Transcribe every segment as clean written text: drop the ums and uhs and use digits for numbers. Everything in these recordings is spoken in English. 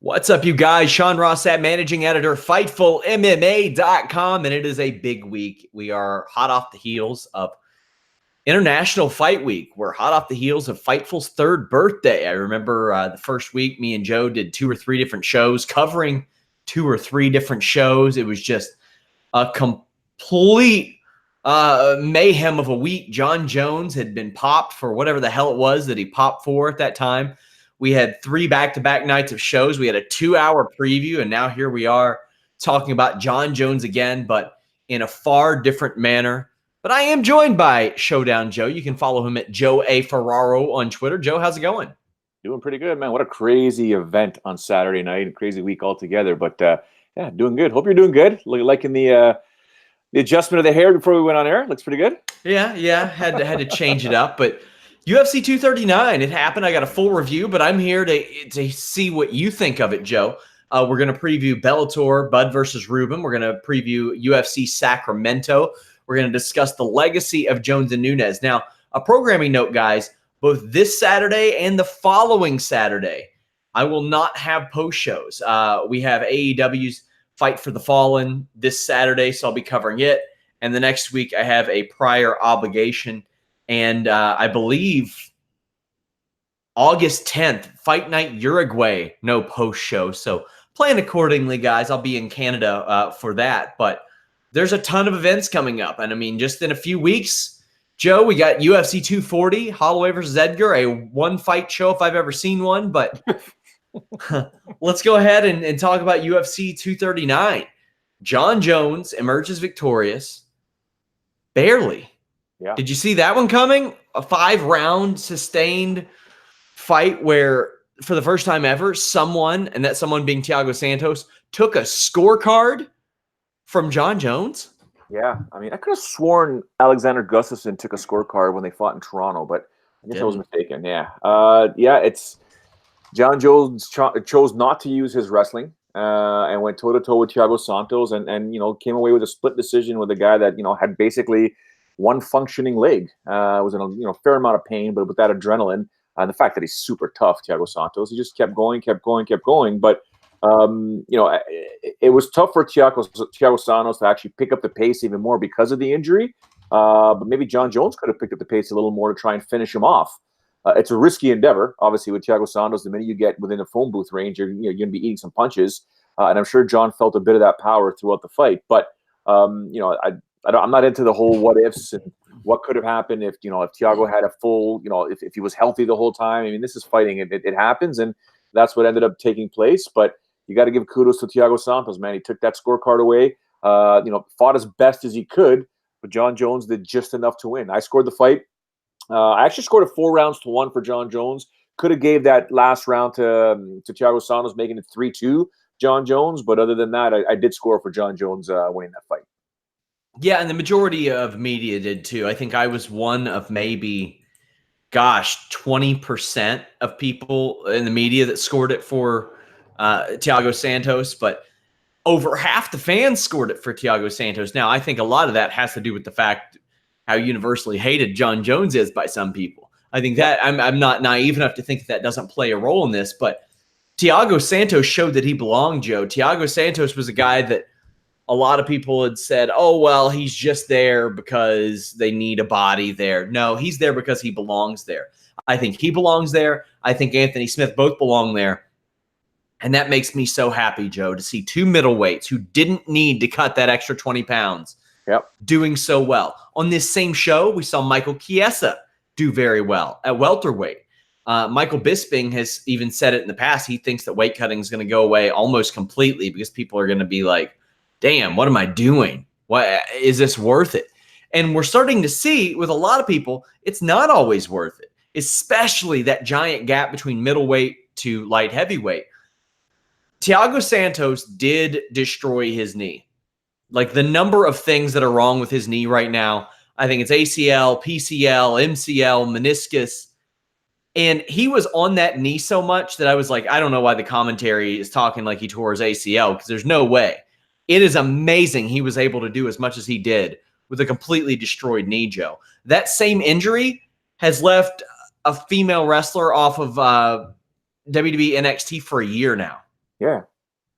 What's up, you guys? Sean Rossat, managing editor, FightfulMMA.com, and it is a big week. We are hot off the heels of International Fight Week. We're hot off the heels of Fightful's third birthday. I remember the first week, me and Joe did 2 or 3 different shows, covering 2 or 3 different shows. It was just a complete mayhem of a week. Jon Jones had been popped for whatever the hell it was that he popped for at that time. We had 3 back-to-back nights of shows. We had a 2-hour preview, and now here we are talking about Jon Jones again, but in a far different manner. But I am joined by Showdown Joe. You can follow him at Joe A. Ferraro on Twitter. Joe, how's it going? Doing pretty good, man. What a crazy event on Saturday night. A crazy week altogether. But, yeah, doing good. Hope you're doing good. Liking the adjustment of the hair before we went on air. Looks pretty good. Yeah. Had to change it up, but UFC 239, it happened. I got a full review, but I'm here to see what you think of it, Joe. We're going to preview Bellator, Bud versus Ruben. We're going to preview UFC Sacramento. We're going to discuss the legacy of Jones and Nunez. Now, a programming note, guys, both this Saturday and the following Saturday, I will not have post shows. We have AEW's Fight for the Fallen this Saturday, so I'll be covering it. And the next week, I have a prior obligation. And I believe August 10th, Fight Night Uruguay, no post show. So plan accordingly, guys. I'll be in Canada for that. But there's a ton of events coming up. And I mean, just in a few weeks, Joe, we got UFC 240, Holloway versus Edgar, a one-fight show if I've ever seen one. But let's go ahead and talk about UFC 239. Jon Jones emerges victorious. Barely. Yeah. Did you see that one coming? A 5-round sustained fight where, for the first time ever, someone, and that someone being Thiago Santos, took a scorecard from Jon Jones? Yeah. I mean, I could have sworn Alexander Gustafsson took a scorecard when they fought in Toronto, but I guess I was mistaken. Yeah. It's Jon Jones chose not to use his wrestling and went toe-to-toe with Thiago Santos and came away with a split decision with a guy that, had basically one functioning leg. Was in a fair amount of pain, but with that adrenaline and the fact that he's super tough, Thiago Santos, he just kept going. But it was tough for Thiago Santos to actually pick up the pace even more because of the injury. But maybe Jon Jones could have picked up the pace a little more to try and finish him off. It's a risky endeavor, obviously, with Thiago Santos. The minute you get within a phone booth range, you're going to be eating some punches, and I'm sure Jon felt a bit of that power throughout the fight. But I'm not into the whole what ifs and what could have happened if Thiago had a full, if he was healthy the whole time. I mean, this is fighting. It happens, and that's what ended up taking place. But you got to give kudos to Thiago Santos, man. He took that scorecard away, fought as best as he could, but Jon Jones did just enough to win. I scored the fight. I actually scored it 4-1 for Jon Jones. Could have gave that last round to Thiago Santos, making it 3-2 Jon Jones. But other than that, I did score for Jon Jones winning that fight. Yeah, and the majority of media did too. I think I was one of maybe, 20% of people in the media that scored it for Thiago Santos, but over half the fans scored it for Thiago Santos. Now, I think a lot of that has to do with the fact how universally hated Jon Jones is by some people. I think that I'm not naive enough to think that doesn't play a role in this, but Thiago Santos showed that he belonged, Joe. Thiago Santos was a guy that a lot of people had said, oh, well, he's just there because they need a body there. No, he's there because he belongs there. I think he belongs there. I think Anthony Smith both belong there. And that makes me so happy, Joe, to see 2 middleweights who didn't need to cut that extra 20 pounds doing so well. On this same show, we saw Michael Chiesa do very well at welterweight. Michael Bisping has even said it in the past. He thinks that weight cutting is going to go away almost completely because people are going to be like, damn, what am I doing? What is this worth it? And we're starting to see with a lot of people, it's not always worth it, especially that giant gap between middleweight to light heavyweight. Thiago Santos did destroy his knee. Like the number of things that are wrong with his knee right now, I think it's ACL, PCL, MCL, meniscus. And he was on that knee so much that I was like, I don't know why the commentary is talking like he tore his ACL, because there's no way. It is amazing he was able to do as much as he did with a completely destroyed knee, Joe. That same injury has left a female wrestler off of WWE NXT for a year now. Yeah,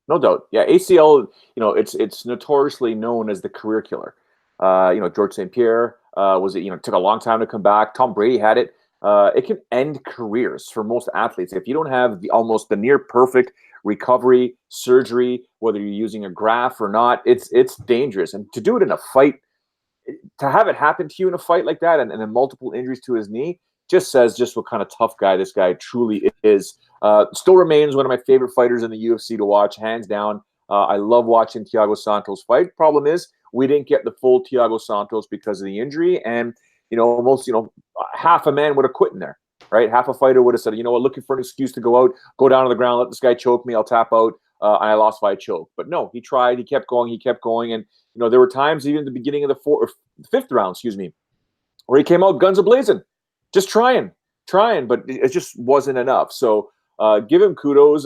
no doubt. Yeah, ACL, it's notoriously known as the career killer. George St. Pierre took a long time to come back. Tom Brady had it. It can end careers for most athletes if you don't have the near perfect recovery, surgery, whether you're using a graft or not. It's dangerous, and to do it in a fight, to have it happen to you in a fight like that, and then multiple injuries to his knee, just says just what kind of tough guy this guy truly is. Still remains one of my favorite fighters in the UFC to watch, hands down. I love watching Thiago Santos fight. Problem is, we didn't get the full Thiago Santos because of the injury, and almost half a man would have quit in there, right? Half a fighter would have said, looking for an excuse to go out, go down to the ground, let this guy choke me, I'll tap out, and I lost by a choke. But no, he tried, he kept going, and there were times even at the beginning of the fifth round, where he came out guns a-blazing, just trying, but it just wasn't enough. So give him kudos.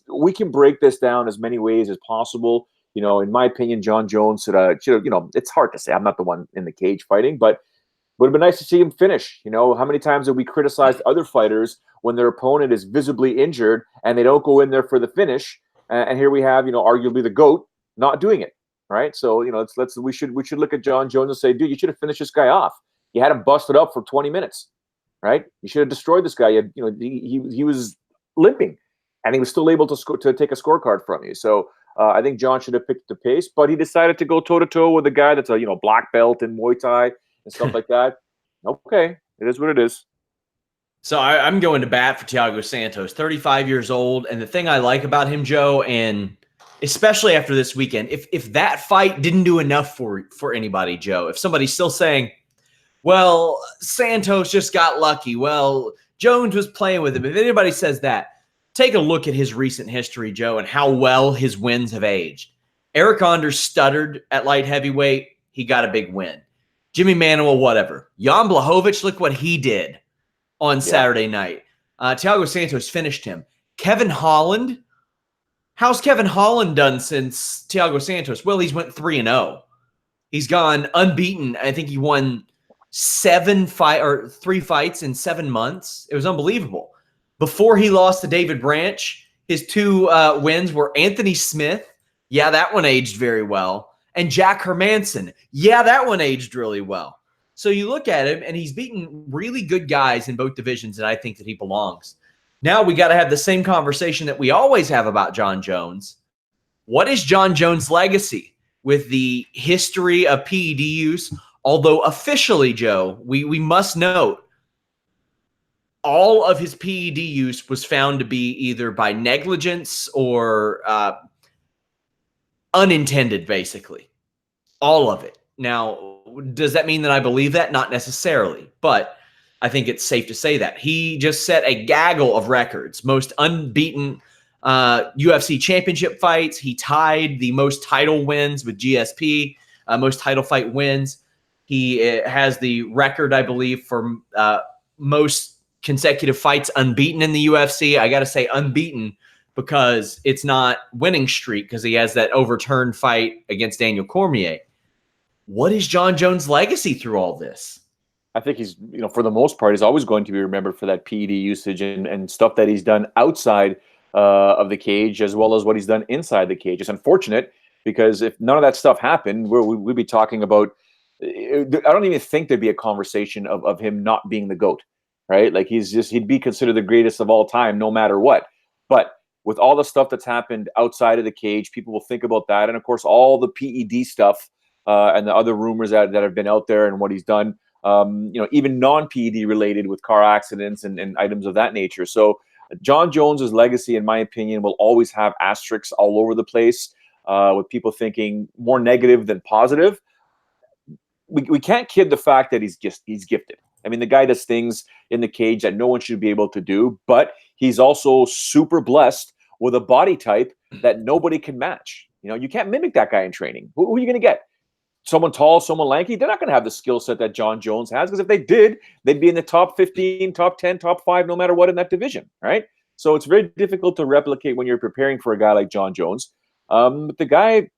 We can break this down as many ways as possible. In my opinion, Jon Jones should it's hard to say. I'm not the one in the cage fighting, but would have been nice to see him finish. How many times have we criticized other fighters when their opponent is visibly injured and they don't go in there for the finish? And here we have, arguably the GOAT not doing it, right? So, we should look at Jon Jones and say, dude, you should have finished this guy off. You had him busted up for 20 minutes, right? You should have destroyed this guy. He was limping, and he was still able to take a scorecard from you. So I think Jon should have picked the pace, but he decided to go toe-to-toe with a guy that's a black belt in Muay Thai and stuff like that. Okay, it is what it is. So I'm going to bat for Thiago Santos, 35 years old. And the thing I like about him, Joe, and especially after this weekend, if that fight didn't do enough for anybody, Joe, if somebody's still saying, well, Santos just got lucky, well, Jones was playing with him, if anybody says that, take a look at his recent history, Joe, and how well his wins have aged. Eric Anders stuttered at light heavyweight. He got a big win. Jimmy Manuel, whatever. Jan Blachowicz, look what he did on Saturday night. Thiago Santos finished him. Kevin Holland. How's Kevin Holland done since Thiago Santos? Well, he's went 3-0. He's gone unbeaten. I think he won 3 fights in 7 months. It was unbelievable. Before he lost to David Branch, his 2 wins were Anthony Smith. Yeah, that one aged very well. And Jack Hermanson. Yeah, that one aged really well. So you look at him, and he's beaten really good guys in both divisions, and I think that he belongs. Now we got to have the same conversation that we always have about Jon Jones. What is Jon Jones' legacy with the history of PED use? Although officially, Joe, we must note, all of his PED use was found to be either by negligence or unintended, basically. All of it. Now, does that mean that I believe that? Not necessarily, but I think it's safe to say that. He just set a gaggle of records, most unbeaten UFC championship fights. He tied the most title wins with GSP, most title fight wins. He has the record, I believe, for most consecutive fights unbeaten in the UFC. I got to say unbeaten because it's not winning streak, because he has that overturned fight against Daniel Cormier. What is Jon Jones' legacy through all this? I think he's, for the most part, he's always going to be remembered for that PED usage and stuff that he's done outside of the cage, as well as what he's done inside the cage. It's unfortunate because if none of that stuff happened, we'd be talking about, I don't even think there'd be a conversation of him not being the GOAT, right? Like he'd be considered the greatest of all time, no matter what. But with all the stuff that's happened outside of the cage, people will think about that. And of course, all the PED stuff and the other rumors that have been out there and what he's done, even non-PED related with car accidents and items of that nature. So Jon Jones's legacy, in my opinion, will always have asterisks all over the place, with people thinking more negative than positive. We can't kid the fact that he's gifted. I mean, the guy does things in the cage that no one should be able to do, but he's also super blessed with a body type that nobody can match. You can't mimic that guy in training. Who are you going to get? Someone tall, someone lanky? They're not going to have the skill set that Jon Jones has, because if they did, they'd be in the top 15, top 10, top 5, no matter what in that division, right? So it's very difficult to replicate when you're preparing for a guy like Jon Jones. But the guy,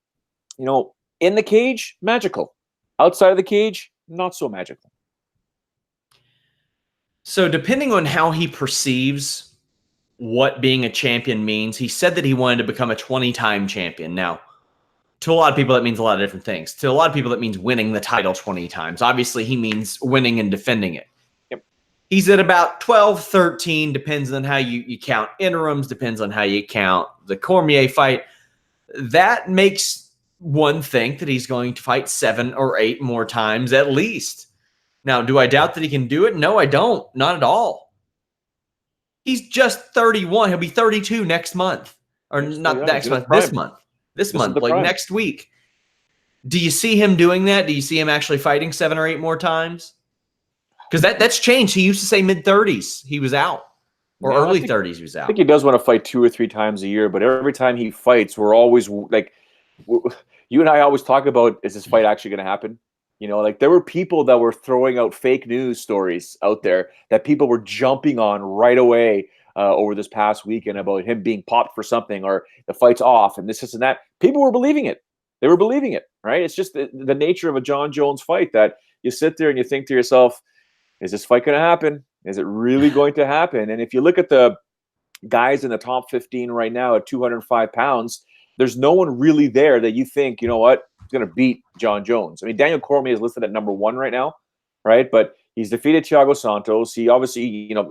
in the cage, magical. Outside of the cage, not so magical. So depending on how he perceives what being a champion means. He said that he wanted to become a 20-time champion. Now, to a lot of people, that means a lot of different things. To a lot of people, that means winning the title 20 times. Obviously, he means winning and defending it. Yep. He's at about 12, 13, depends on how you count interims, depends on how you count the Cormier fight. That makes one think that he's going to fight 7 or 8 more times at least. Now, do I doubt that he can do it? No, I don't. Not at all. He's just 31. He'll be 32 next month. Or not next month, this month. This month, like next week. Do you see him doing that? Do you see him actually fighting 7 or 8 more times? Because that's changed. He used to say mid-30s he was out. Or early 30s he was out. I think he does want to fight 2 or 3 times a year, but every time he fights, we're always like, you and I always talk about, is this fight actually going to happen? You know, like there were people that were throwing out fake news stories out there that people were jumping on right away over this past weekend about him being popped for something or the fight's off and this and that. People were believing it. They were believing it, right? It's just the nature of a Jon Jones fight that you sit there and you think to yourself, is this fight going to happen? Is it really going to happen? And if you look at the guys in the top 15 right now at 205 pounds, there's no one really there that you think, you know what, is going to beat Jon Jones. I mean, Daniel Cormier is listed at number 1 right now, right? But he's defeated Thiago Santos. He obviously, you know,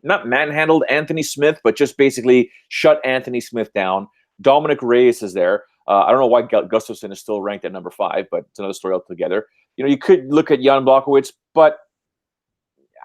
not manhandled Anthony Smith, but just basically shut Anthony Smith down. Dominic Reyes is there. I don't know why Gustafsson is still ranked at number 5, but it's another story altogether. You know, you could look at Jan Blachowicz, but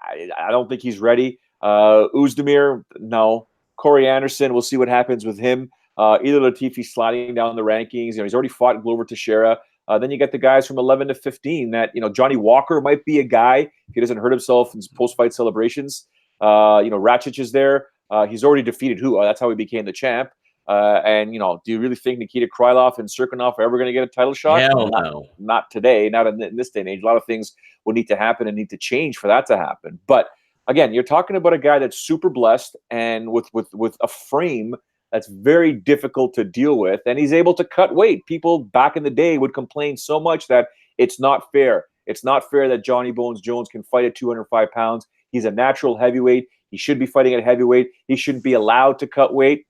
I don't think he's ready. Uzdemir, no. Corey Anderson, we'll see what happens with him. Either Latifi sliding down the rankings. You know, he's already fought Glover Teixeira. Then you get the guys from 11 to 15 that, you know, Johnny Walker might be a guy if he doesn't hurt himself in his post-fight celebrations. You know, Rakic is there. He's already defeated who? That's how he became the champ. And, you know, do you really think Nikita Krylov and Serkinov are ever going to get a title shot? Hell no. Not today. Not in this day and age. A lot of things will need to happen and need to change for that to happen. But, again, you're talking about a guy that's super blessed and with a frame that's very difficult to deal with, and he's able to cut weight. People back in the day would complain so much that it's not fair. It's not fair that Johnny Bones Jones can fight at 205 pounds. He's a natural heavyweight. He should be fighting at heavyweight. He shouldn't be allowed to cut weight.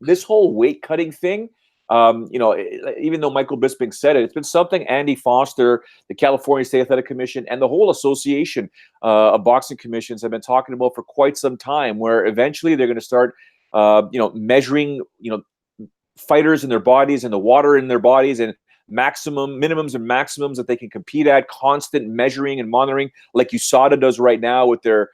This whole weight cutting thing, you know, even though Michael Bisping said it, it's been something Andy Foster, the California State Athletic Commission, and the whole association of boxing commissions have been talking about for quite some time, where eventually they're going to start you know, measuring, you know, fighters and their bodies and the water in their bodies and minimums and maximums that they can compete at, constant measuring and monitoring like USADA does right now with their,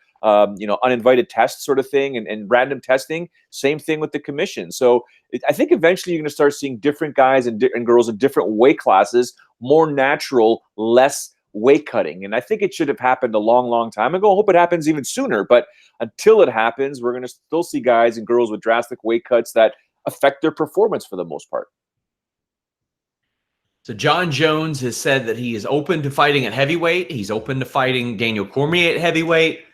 you know, uninvited tests sort of thing and random testing. Same thing with the commission. So I think eventually you're going to start seeing different guys and girls in different weight classes, more natural, less weight cutting. And I think it should have happened a long, long time ago. I hope it happens even sooner. But until it happens, we're going to still see guys and girls with drastic weight cuts that affect their performance for the most part. So Jon Jones has said that he is open to fighting at heavyweight. He's open to fighting Daniel Cormier at heavyweight.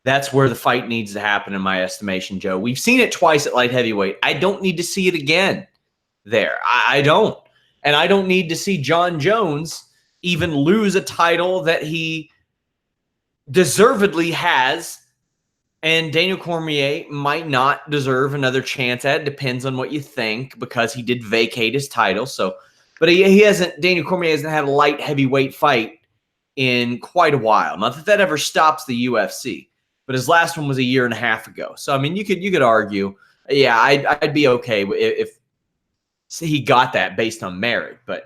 That's where the fight needs to happen, in my estimation, Joe. We've seen it twice at light heavyweight. I don't need to see it again there. I don't. And I don't need to see Jon Jones even lose a title that he deservedly has, and Daniel Cormier might not deserve another chance at it. Depends on what you think, because he did vacate his title. So, but he hasn't. Daniel Cormier hasn't had a light heavyweight fight in quite a while. Not that ever stops the UFC, but his last one was a year and a half ago. So I mean, you could argue, yeah, I'd be okay if he got that based on merit, but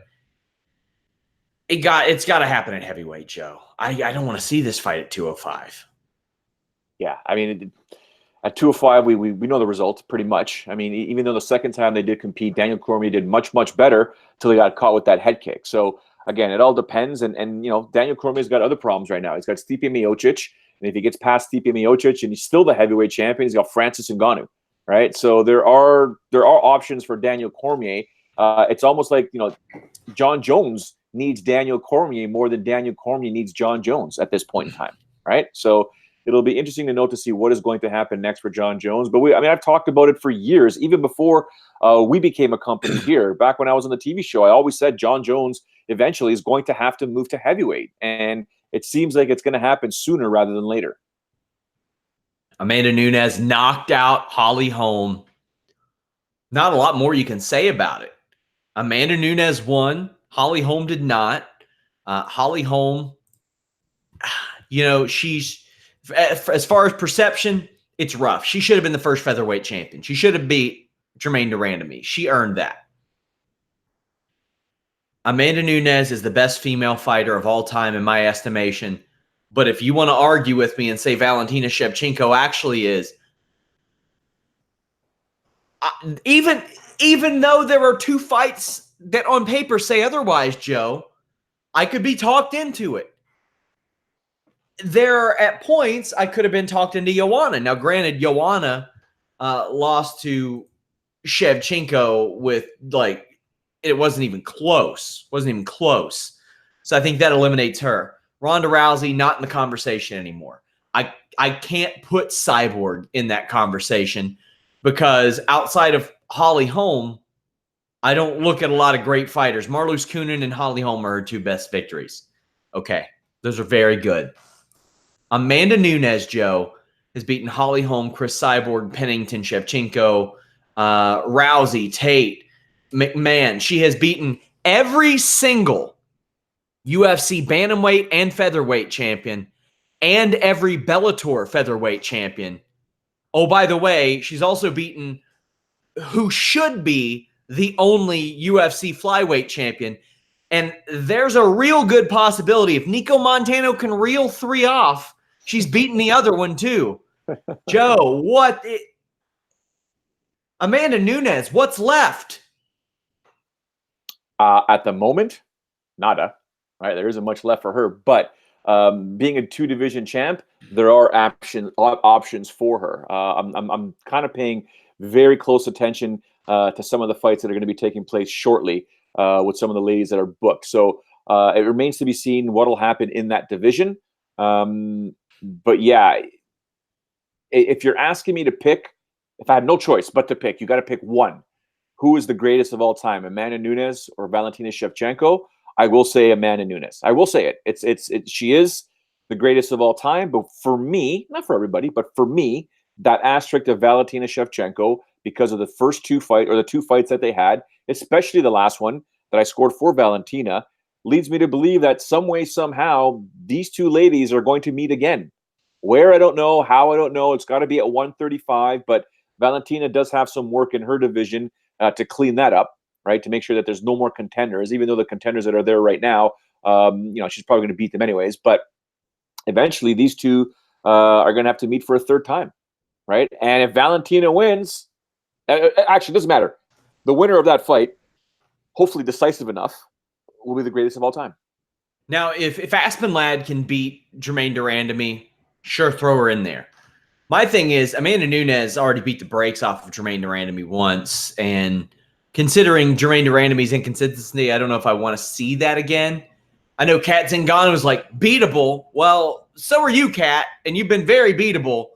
it's got to happen at heavyweight, Joe. I don't want to see this fight at 205. Yeah, I mean, at 205, we know the results pretty much. I mean, even though the second time they did compete, Daniel Cormier did much, much better until he got caught with that head kick. So, again, it all depends. And you know, Daniel Cormier's got other problems right now. He's got Stipe Miocic, and if he gets past Stipe Miocic and he's still the heavyweight champion, he's got Francis Ngannou, right? So there are options for Daniel Cormier. It's almost like, you know, Jon Jones needs Daniel Cormier more than Daniel Cormier needs Jon Jones at this point in time, right? So it'll be interesting to note to see what is going to happen next for Jon Jones. But I mean, I've talked about it for years, even before we became a company here. Back when I was on the TV show, I always said Jon Jones eventually is going to have to move to heavyweight, and it seems like it's going to happen sooner rather than later. Amanda Nunes knocked out Holly Holm. Not a lot more you can say about it. Amanda Nunes won. Holly Holm did not. Holly Holm, she's, as far as perception, it's rough. She should have been the first featherweight champion. She should have beat Germaine de Randamie. She earned that. Amanda Nunes is the best female fighter of all time in my estimation. But if you want to argue with me and say Valentina Shevchenko actually is, even though there are two fights that on paper say otherwise, Joe, I could be talked into it. There, at points, I could have been talked into Joanna. Now, granted, Joanna lost to Shevchenko with, it wasn't even close. So I think that eliminates her. Ronda Rousey, not in the conversation anymore. I can't put Cyborg in that conversation because outside of Holly Holm, I don't look at a lot of great fighters. Marloes Coenen and Holly Holm are her two best victories. Okay, those are very good. Amanda Nunes, Joe, has beaten Holly Holm, Chris Cyborg, Pennington, Shevchenko, Rousey, Tate, McMahon. She has beaten every single UFC bantamweight and featherweight champion and every Bellator featherweight champion. Oh, by the way, she's also beaten who should be the only UFC flyweight champion. And there's a real good possibility if Nico Montano can reel 3 off, she's beaten the other one too. Joe, Amanda Nunes, what's left? At the moment, nada. Right, there isn't much left for her. But being a 2-division champ, there are options for her. I'm kind of paying very close attention to some of the fights that are going to be taking place shortly with some of the ladies that are booked. So it remains to be seen what will happen in that division. But yeah, if you're asking me to pick, if I had no choice but to pick, you got to pick one. Who is the greatest of all time, Amanda Nunes or Valentina Shevchenko? I will say Amanda Nunes. I will say it. She is the greatest of all time. But for me, not for everybody, but for me, that asterisk of Valentina Shevchenko, because of the first two fights that they had, especially the last one that I scored for Valentina, leads me to believe that some way, somehow, these two ladies are going to meet again. Where, I don't know. How, I don't know. It's got to be at 135, but Valentina does have some work in her division to clean that up, right? To make sure that there's no more contenders, even though the contenders that are there right now, she's probably going to beat them anyways. But eventually, these two are going to have to meet for a third time, right? And if Valentina wins, actually, it doesn't matter. The winner of that fight, hopefully decisive enough, will be the greatest of all time. Now, if Aspen Ladd can beat Germaine de Randamie, sure, throw her in there. My thing is, Amanda Nunes already beat the brakes off of Germaine de Randamie once, and considering Germaine de Randamie's inconsistency, I don't know if I want to see that again. I know Kat Zingano was beatable. Well, so are you, Kat, and you've been very beatable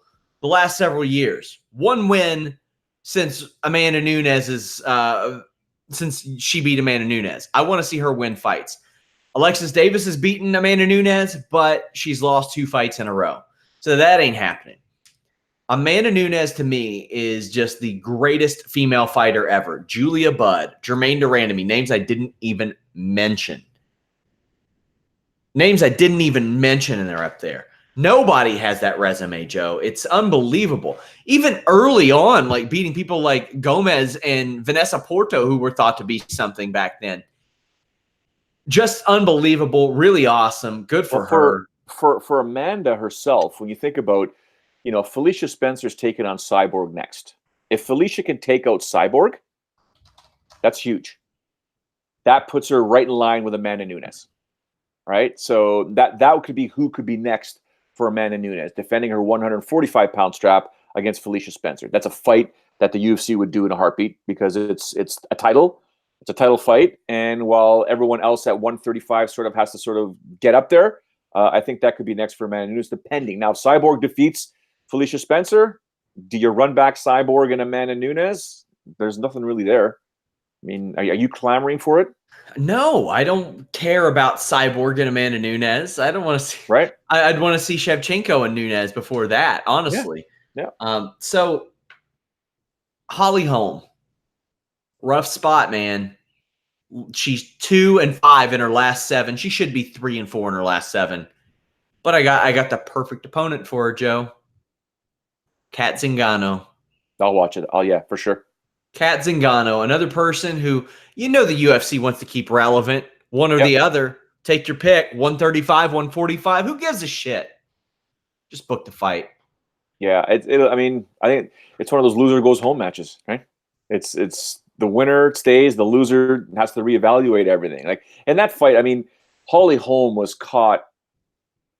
the last several years. One win since Amanda Nunes since she beat Amanda Nunes. I want to see her win fights. Alexis Davis has beaten Amanda Nunes, but she's lost 2 fights in a row. So that ain't happening. Amanda Nunes, to me, is just the greatest female fighter ever. Julia Budd, Germaine de Randamie, names I didn't even mention. And they're up there. Nobody has that resume, Joe. It's unbelievable. Even early on, beating people like Gomez and Vanessa Porto, who were thought to be something back then. Just unbelievable, really awesome. Good for her. For Amanda herself, when you think about, Felicia Spencer's taking on Cyborg next. If Felicia can take out Cyborg, that's huge. That puts her right in line with Amanda Nunes, right? So that could be who could be next for Amanda Nunes, defending her 145-pound strap against Felicia Spencer. That's a fight that the UFC would do in a heartbeat because it's a title. It's a title fight, and while everyone else at 135 sort of has to sort of get up there, I think that could be next for Amanda Nunes, depending. Now, if Cyborg defeats Felicia Spencer, do you run back Cyborg and Amanda Nunes? There's nothing really there. I mean, are you clamoring for it? No, I don't care about Cyborg and Amanda Nunes. I don't want to see. Right. I'd want to see Shevchenko and Nunes before that, honestly. Yeah. So Holly Holm, rough spot, man. She's 2-5 in her last 7. She should be 3-4 in her last 7. But I got the perfect opponent for her, Joe. Kat Zingano. I'll watch it. Oh yeah, for sure. Kat Zingano, another person who, the UFC wants to keep relevant, one or the other. Take your pick, 135, 145. Who gives a shit? Just book the fight. Yeah, I mean, I think it's one of those loser goes home matches, right? It's the winner stays, the loser has to reevaluate everything. Like in that fight, I mean, Holly Holm was caught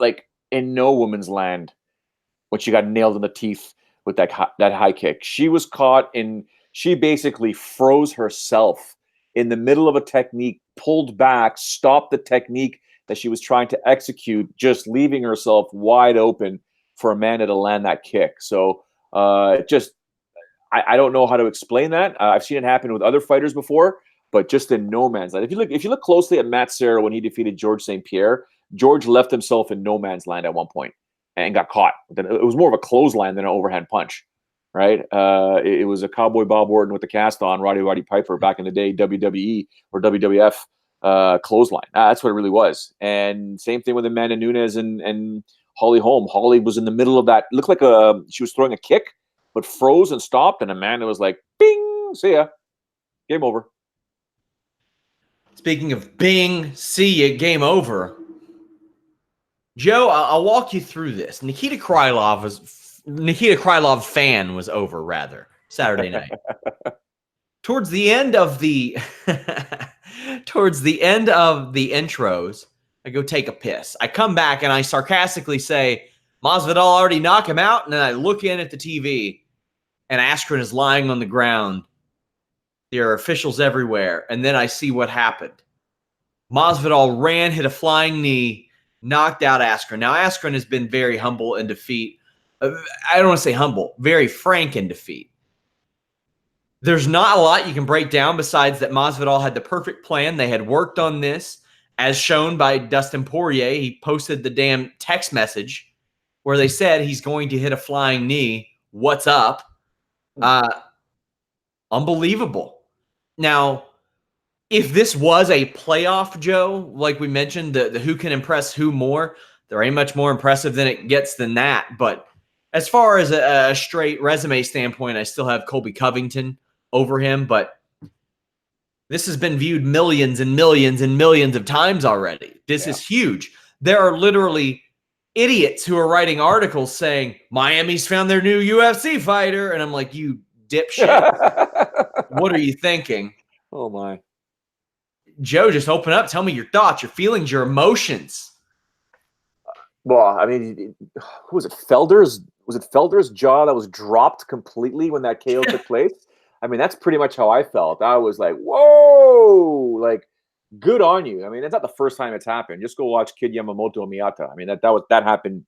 like in no woman's land when she got nailed in the teeth with that high kick. She was caught in. She basically froze herself in the middle of a technique, pulled back, stopped the technique that she was trying to execute, just leaving herself wide open for Amanda to land that kick. So I don't know how to explain that. I've seen it happen with other fighters before, but just in no man's land. If you look closely at Matt Serra when he defeated George St. Pierre, George left himself in no man's land at one point and got caught. It was more of a clothesline than an overhand punch, right? It was a Cowboy Bob Orton with the cast on, Roddy Piper back in the day, WWE or WWF clothesline. That's what it really was. And same thing with Amanda Nunes and Holly Holm. Holly was in the middle of that. Looked like she was throwing a kick, but froze and stopped. And Amanda was like, bing, see ya. Game over. Speaking of bing, see ya, game over. Joe, I'll walk you through this. Nikita Krylov fan was over, rather, Saturday night. Towards the end of the intros, I go take a piss. I come back and I sarcastically say, Masvidal already knocked him out. And then I look in at the TV and Askren is lying on the ground. There are officials everywhere. And then I see what happened. Masvidal ran, hit a flying knee, knocked out Askren. Now, Askren has been very humble in defeat. I don't want to say humble, very frank in defeat. There's not a lot you can break down besides that Masvidal had the perfect plan. They had worked on this, as shown by Dustin Poirier. He posted the damn text message where they said he's going to hit a flying knee. What's up? Unbelievable. Now, if this was a playoff, Joe, like we mentioned, the who can impress who more, there ain't much more impressive than it gets than that. But as far as a straight resume standpoint, I still have Colby Covington over him. But this has been viewed millions and millions and millions of times already. This is huge. There are literally idiots who are writing articles saying, Miami's found their new UFC fighter. And I'm like, you dipshit. What are you thinking? Oh, my. Joe, just open up. Tell me your thoughts, your feelings, your emotions. Well, I mean, who was it? Felder's? Was it Felder's jaw that was dropped completely when that KO took place? I mean, that's pretty much how I felt. I was like, whoa, like, good on you. I mean, it's not the first time it's happened. Just go watch Kid Yamamoto Miyata. I mean, that happened,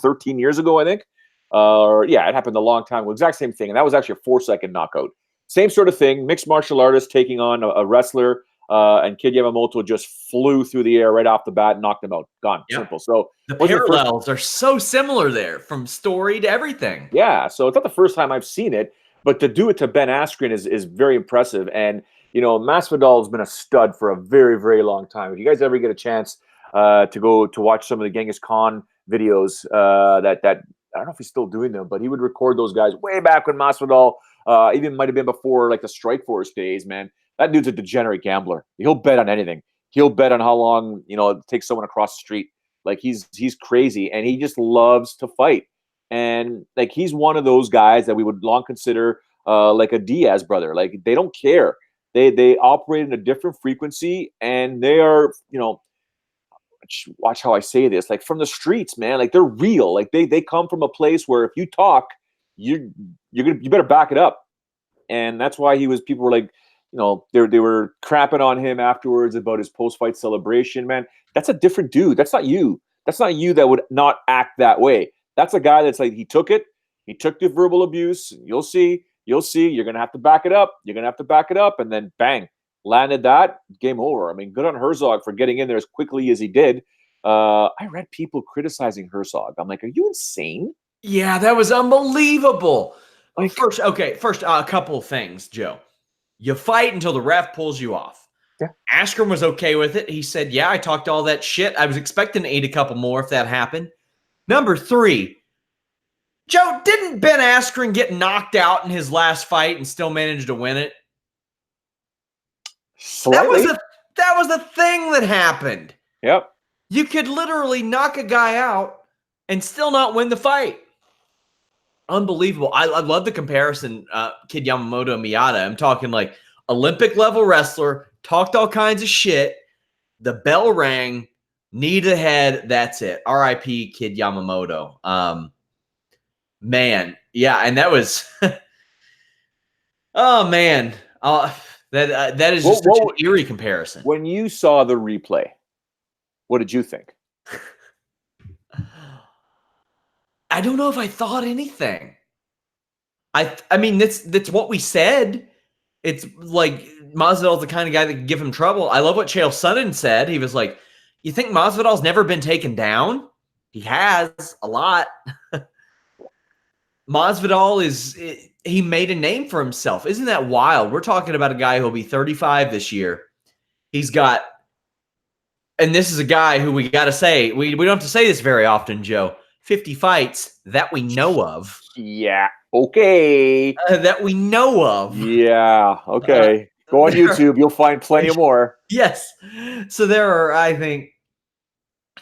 13 years ago, I think. It happened a long time ago. Exact same thing. And that was actually a 4-second knockout. Same sort of thing. Mixed martial artist taking on a wrestler. And Kid Yamamoto just flew through the air right off the bat, knocked him out. Gone. Yep. Simple. So the parallels are so similar there, from story to everything. Yeah. So it's not the first time I've seen it, but to do it to Ben Askren is very impressive. And, Masvidal has been a stud for a very, very long time. If you guys ever get a chance to go to watch some of the Genghis Khan videos that I don't know if he's still doing them, but he would record those guys way back when Masvidal even might have been before like the Strikeforce days, man. That dude's a degenerate gambler. He'll bet on anything. He'll bet on how long, it takes someone across the street. Like he's crazy, and he just loves to fight. And like he's one of those guys that we would long consider like a Diaz brother. Like they don't care. They operate in a different frequency, and they are, watch how I say this, like from the streets, man. Like they're real. Like they come from a place where if you talk, you better back it up. And that's why people were like, they were crapping on him afterwards about his post-fight celebration, man. That's a different dude. That's not you. That's not you that would not act that way. That's a guy that's like, he took it. He took the verbal abuse. You'll see. You're going to have to back it up. And then bang, landed that. Game over. I mean, good on Herzog for getting in there as quickly as he did. I read people criticizing Herzog. I'm like, are you insane? Yeah, that was unbelievable. Like, First, a couple of things, Joe. You fight until the ref pulls you off. Yeah. Askren was okay with it. He said, yeah, I talked all that shit. I was expecting to eat a couple more if that happened. Number 3, Joe, didn't Ben Askren get knocked out in his last fight and still manage to win it? slightly. That was the thing that happened. Yep. You could literally knock a guy out and still not win the fight. Unbelievable. I love the comparison, Kid Yamamoto and Miyata. I'm talking like Olympic level wrestler, talked all kinds of shit. The bell rang, knee to head. That's it. R.I.P. Kid Yamamoto. Man, yeah, and that was. Oh man, that is just such an eerie comparison. When you saw the replay, what did you think? I don't know if I thought anything. I mean, that's what we said. It's like Masvidal's the kind of guy that can give him trouble. I love what Chael Sonnen said. He was like, you think Masvidal's never been taken down? He has a lot. Masvidal he made a name for himself. Isn't that wild? We're talking about a guy who'll be 35 this year. He's got, and this is a guy who we got to say, we don't have to say this very often, Joe, 50 fights that we know of. Yeah. Okay. That we know of. Yeah. Okay. Go on YouTube. You'll find plenty more. Yes. So there are, I think,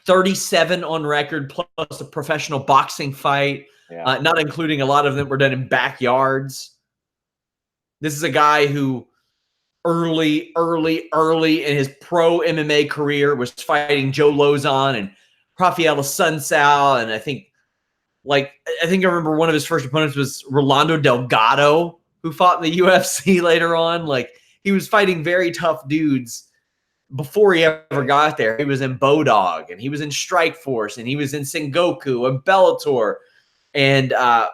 37 on record plus a professional boxing fight, not including a lot of them were done in backyards. This is a guy who early in his pro MMA career was fighting Joe Lozon and Rafael Sunsao, and I think I remember one of his first opponents was Rolando Delgado, who fought in the UFC later on. Like, he was fighting very tough dudes before he ever got there. He was in Bodog, and he was in Strikeforce, and he was in Sengoku and Bellator. And I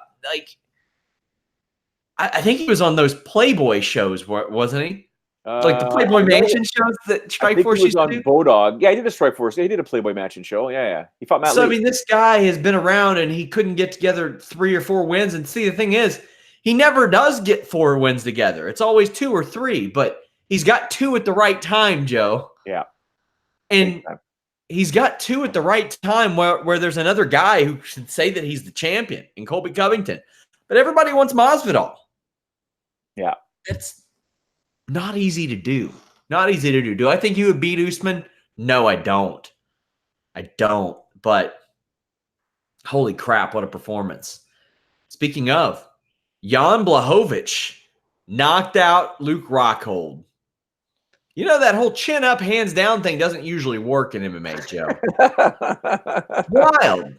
think he was on those Playboy shows, wasn't he? Like the Playboy Mansion shows that Strikeforce used to do? Bodog. Yeah, he did a Strikeforce. He did a Playboy Mansion show. Yeah. He fought Matt Lee. I mean, this guy has been around, and he couldn't get together 3 or 4 wins. And see, the thing is, he never does get 4 wins together. It's always 2 or 3, but he's got 2 at the right time, Joe. Yeah. And he's got 2 at the right time where there's another guy who should say that he's the champion in Colby Covington. But everybody wants Masvidal. Yeah. It's not easy to do. Not easy to do. Do I think he would beat Usman? No, I don't. But holy crap, what a performance. Speaking of, Jan Blachowicz knocked out Luke Rockhold. You know, that whole chin up, hands down thing doesn't usually work in MMA, Joe. Wild.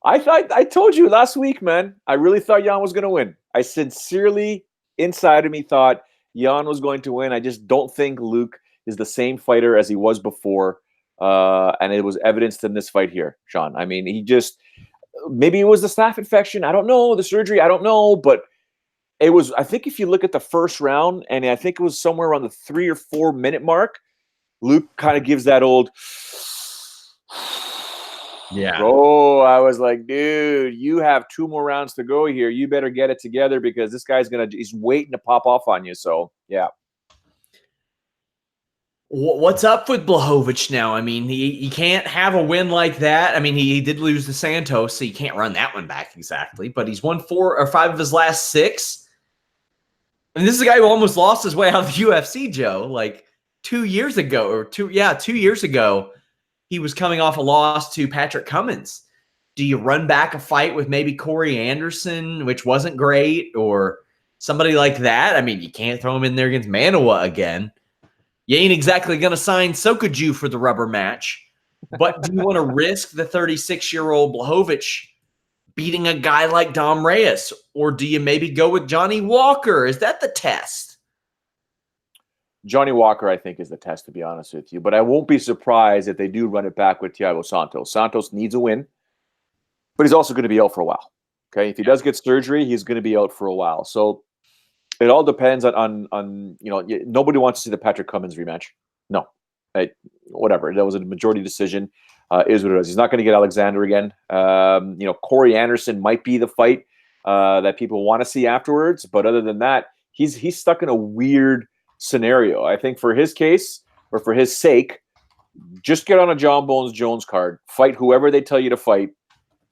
I told you last week, man, I really thought Jan was going to win. I sincerely, inside of me, thought Jan was going to win. I just don't think Luke is the same fighter as he was before. And it was evidenced in this fight here, Sean. I mean, maybe it was the staph infection. I don't know. The surgery. I don't know. But it was, I think if you look at the first round, and I think it was somewhere around the 3 or 4 minute mark, Luke kind of gives that old, yeah. Oh, I was like, dude, you have 2 more rounds to go here. You better get it together because this guy's he's waiting to pop off on you. So, yeah. What's up with Blachowicz now? I mean, he can't have a win like that. I mean, he did lose to Santos, so you can't run that one back exactly. But he's won 4 or 5 of his last 6. And this is a guy who almost lost his way out of the UFC, Joe. Like 2 years ago, 2 years ago, he was coming off a loss to Patrick Cummins. Do you run back a fight with maybe Corey Anderson, which wasn't great, or somebody like that? I mean, you can't throw him in there against Manawa again. You ain't exactly going to sign Sokoju for the rubber match. But do you want to risk the 36-year-old Blachowicz beating a guy like Dom Reyes? Or do you maybe go with Johnny Walker? Is that the test? Johnny Walker, I think, is the test, to be honest with you. But I won't be surprised if they do run it back with Thiago Santos. Santos needs a win, but he's also going to be out for a while. Okay, if he does get surgery, he's going to be out for a while. So it all depends on nobody wants to see the Patrick Cummins rematch. No, whatever. That was a majority decision. is what it is. He's not going to get Alexander again. Corey Anderson might be the fight that people want to see afterwards. But other than that, he's stuck in a weird scenario. I think for his case, or for his sake, just get on a Jon Jones card, fight whoever they tell you to fight,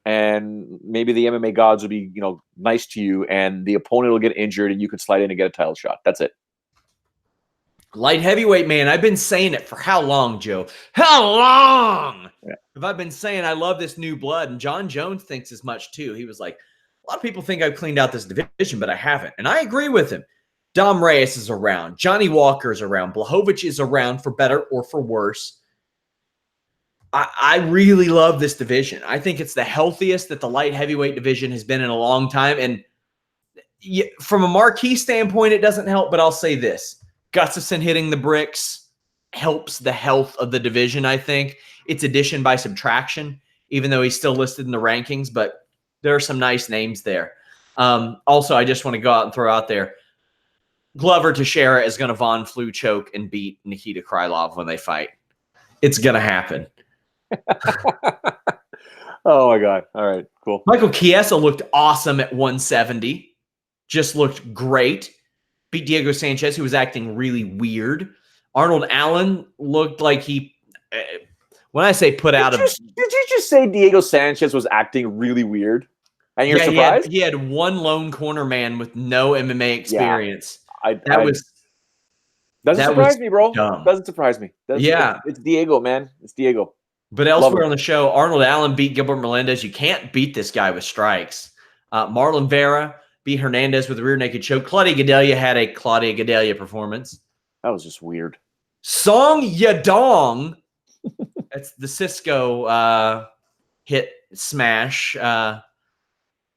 and maybe the MMA gods will be, nice to you, and the opponent will get injured, and you can slide in and get a title shot. That's it. Light heavyweight, man. I've been saying it for how long, Joe? How long have I been saying I love this new blood? And Jon Jones thinks as much too. He was like, a lot of people think I've cleaned out this division, but I haven't. And I agree with him. Dom Reyes is around. Johnny Walker is around. Blachowicz is around for better or for worse. I really love this division. I think it's the healthiest that the light heavyweight division has been in a long time. And from a marquee standpoint, it doesn't help, but I'll say this. Gustafsson hitting the bricks helps the health of the division, I think. It's addition by subtraction, even though he's still listed in the rankings, but there are some nice names there. Also, I just want to go out and throw out there, Glover Teixeira is going to Von Flue choke and beat Nikita Krylov when they fight. It's going to happen. Oh, my God. All right, cool. Michael Chiesa looked awesome at 170. Just looked great. Beat Diego Sanchez, who was acting really weird. Arnold Allen looked like he, when I say put out of... Did you just say Diego Sanchez was acting really weird? And you're surprised? He had one lone corner man with no MMA experience. Yeah, doesn't surprise me, bro. Doesn't surprise me. It's Diego, man. It's Diego. But elsewhere on the show, Arnold Allen beat Gilbert Melendez. You can't beat this guy with strikes. Marlon Vera beat Hernandez with a rear naked choke. Claudia Gadelha had a Claudia Gadelha performance. That was just weird. Song Yadong, that's the Cisco hit smash,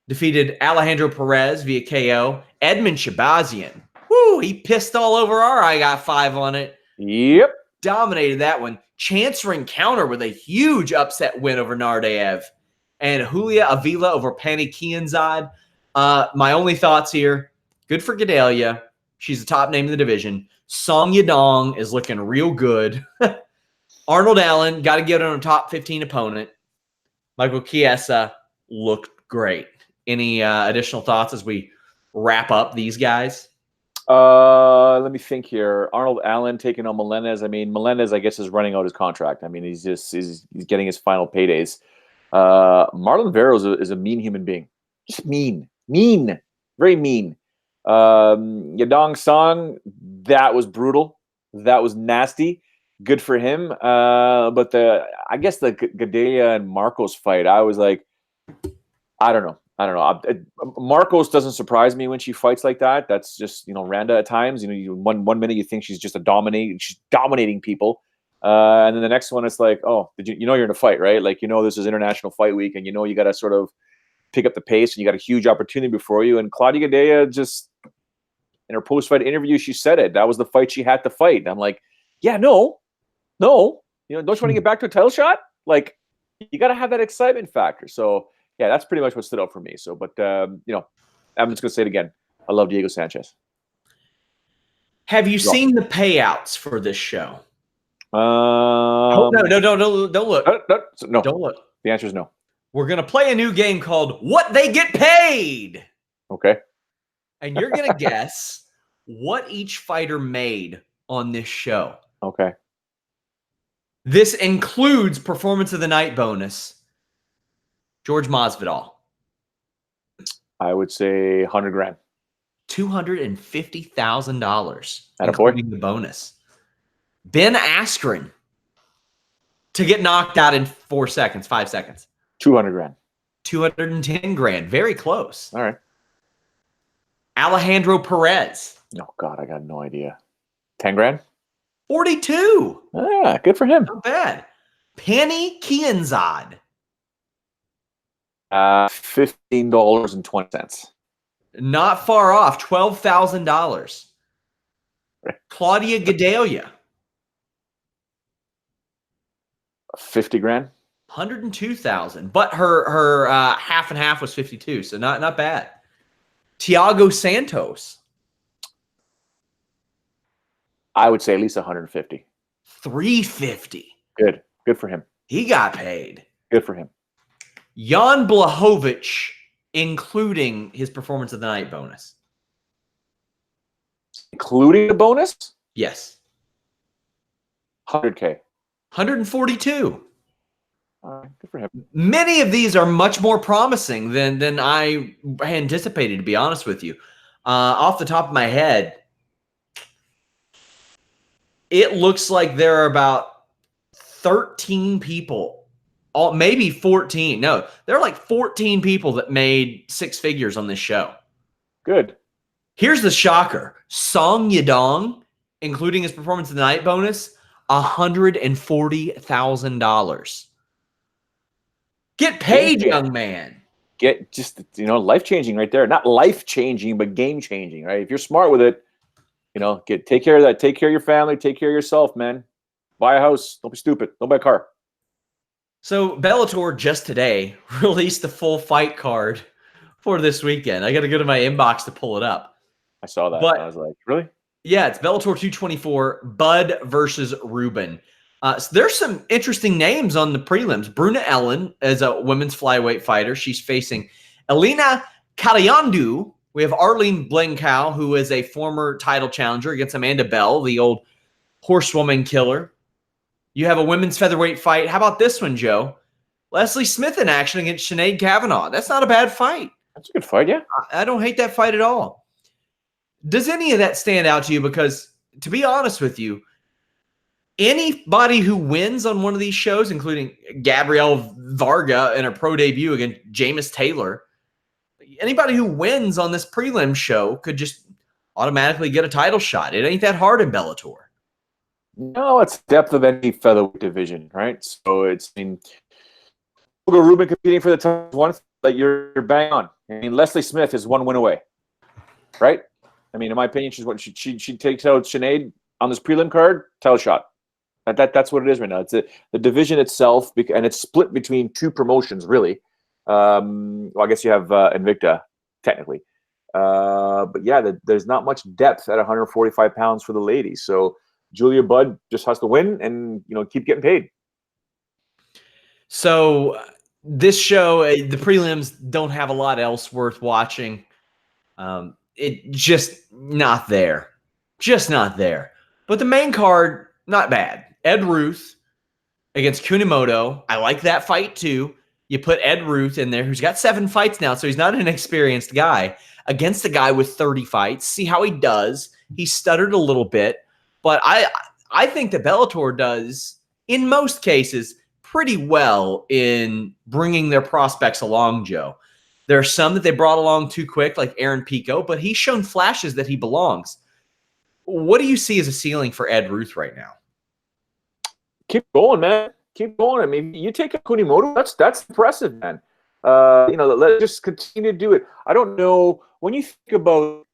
defeated Alejandro Perez via KO. Edmund Shabazian, he pissed all over our I Got 5 on it. Yep. Dominated that one. Chancellor Counter with a huge upset win over Nardaev. And Julia Avila over Pani Kianzad. My only thoughts here, good for Gadelha. She's the top name in the division. Song Yadong is looking real good. Arnold Allen, got to get on a top 15 opponent. Michael Chiesa looked great. Any additional thoughts as we wrap up these guys? Let me think here. Arnold Allen taking on Melendez. I mean, Melendez, I guess, is running out his contract. I mean, he's getting his final paydays. Marlon Vera is a mean human being. Just mean, very mean. Yadong Song, that was brutal. That was nasty. Good for him. But I guess the Gadelha and Marcos fight, I was like, I don't know. Marcos doesn't surprise me when she fights like that. That's just, Randa at times. One minute you think she's just she's dominating people. And then the next one, it's like, oh, you're in a fight, right? Like, this is International Fight Week, and you got to sort of pick up the pace, and you got a huge opportunity before you. And Claudia Gadelha just, in her post-fight interview, she said it. That was the fight she had to fight. And I'm like, yeah, no. Don't you want to get back to a title shot? Like, you got to have that excitement factor. So, yeah, that's pretty much what stood out for me. So, but, I'm just going to say it again. I love Diego Sanchez. Have you seen the payouts for this show? No, don't look. No. Don't look. The answer is no. We're going to play a new game called What They Get Paid. Okay. And you're going to guess what each fighter made on this show. Okay. This includes Performance of the Night bonus. George Masvidal. I would say $100,000. $250,000, Attaboy. including the bonus. Ben Askren to get knocked out in 5 seconds. $200,000. $210,000. Very close. All right. Alejandro Perez. Oh, God, I got no idea. $10,000? 42. Yeah, good for him. Not bad. Pani Kianzad. $15.20. Not far off. $12,000. Claudia Gadelha. $50,000. 102,000. But her half and half was 52, so not bad. Thiago Santos. I would say at least 150. 350. Good for him. He got paid. Good for him. Jon Blachowicz, including his performance of the night bonus. Including the bonus? Yes. 100K. 142. Good for him. Many of these are much more promising than I anticipated, to be honest with you. Off the top of my head, it looks like there are about 13 people, maybe 14. No, there are like 14 people that made six figures on this show. Good. Here's the shocker. Song Yadong, including his performance of the night bonus, $140,000. Get paid, young man. Get just, life-changing right there. Not life-changing, but game-changing, right? If you're smart with it, take care of that. Take care of your family. Take care of yourself, man. Buy a house. Don't be stupid. Don't buy a car. So Bellator just today released the full fight card for this weekend. I got to go to my inbox to pull it up. I saw that. But I was like, really? Yeah, it's Bellator 224, Bud versus Ruben. So there's some interesting names on the prelims. Bruna Ellen is a women's flyweight fighter. She's facing Elena Kaliandu. We have Arlene Blencow, who is a former title challenger, against Amanda Bell, the old horsewoman killer. You have a women's featherweight fight. How about this one, Joe? Leslie Smith in action against Sinead Kavanaugh. That's not a bad fight. That's a good fight, yeah. I don't hate that fight at all. Does any of that stand out to you? Because, to be honest with you, anybody who wins on one of these shows, including Gabrielle Varga in her pro debut against Jameis Taylor, anybody who wins on this prelim show could just automatically get a title shot. It ain't that hard in Bellator. No, it's depth of any featherweight division, right? So Olga Rubin competing for the top one, but you're bang on. Leslie Smith is one win away, right? In my opinion, she takes out Sinead on this prelim card, title shot. That's what it is right now. It's the division itself, and it's split between two promotions, really. I guess you have Invicta, technically. But yeah, there's not much depth at 145 pounds for the ladies. So Julia Budd just has to win and keep getting paid. So this show, the prelims don't have a lot else worth watching. It just not there. Just not there. But the main card, not bad. Ed Ruth against Kunimoto. I like that fight too. You put Ed Ruth in there, who's got 7 fights now, so he's not an experienced guy, against a guy with 30 fights. See how he does. He stuttered a little bit. But I think that Bellator does, in most cases, pretty well in bringing their prospects along, Joe. There are some that they brought along too quick, like Aaron Pico, but he's shown flashes that he belongs. What do you see as a ceiling for Ed Ruth right now? Keep going, man. Keep going. You take a Kunimoto, that's impressive, man. Let's just continue to do it. I don't know, when you think about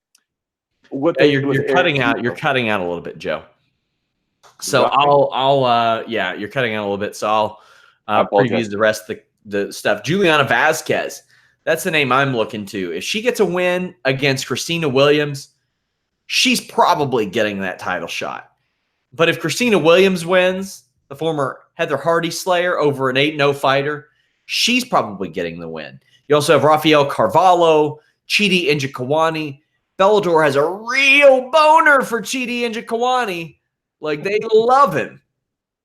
what you're cutting out. You're cutting out a little bit, Joe. So you're cutting out a little bit. So I'll preview the rest of the stuff. Juliana Vazquez. That's the name I'm looking to. If she gets a win against Christina Williams, she's probably getting that title shot. But if Christina Williams wins, the former Heather Hardy slayer, over an 8-0 fighter, she's probably getting the win. You also have Rafael Carvalho, Chidi Njokuani. Bellator has a real boner for Chidi Njokuani. Like, they love him.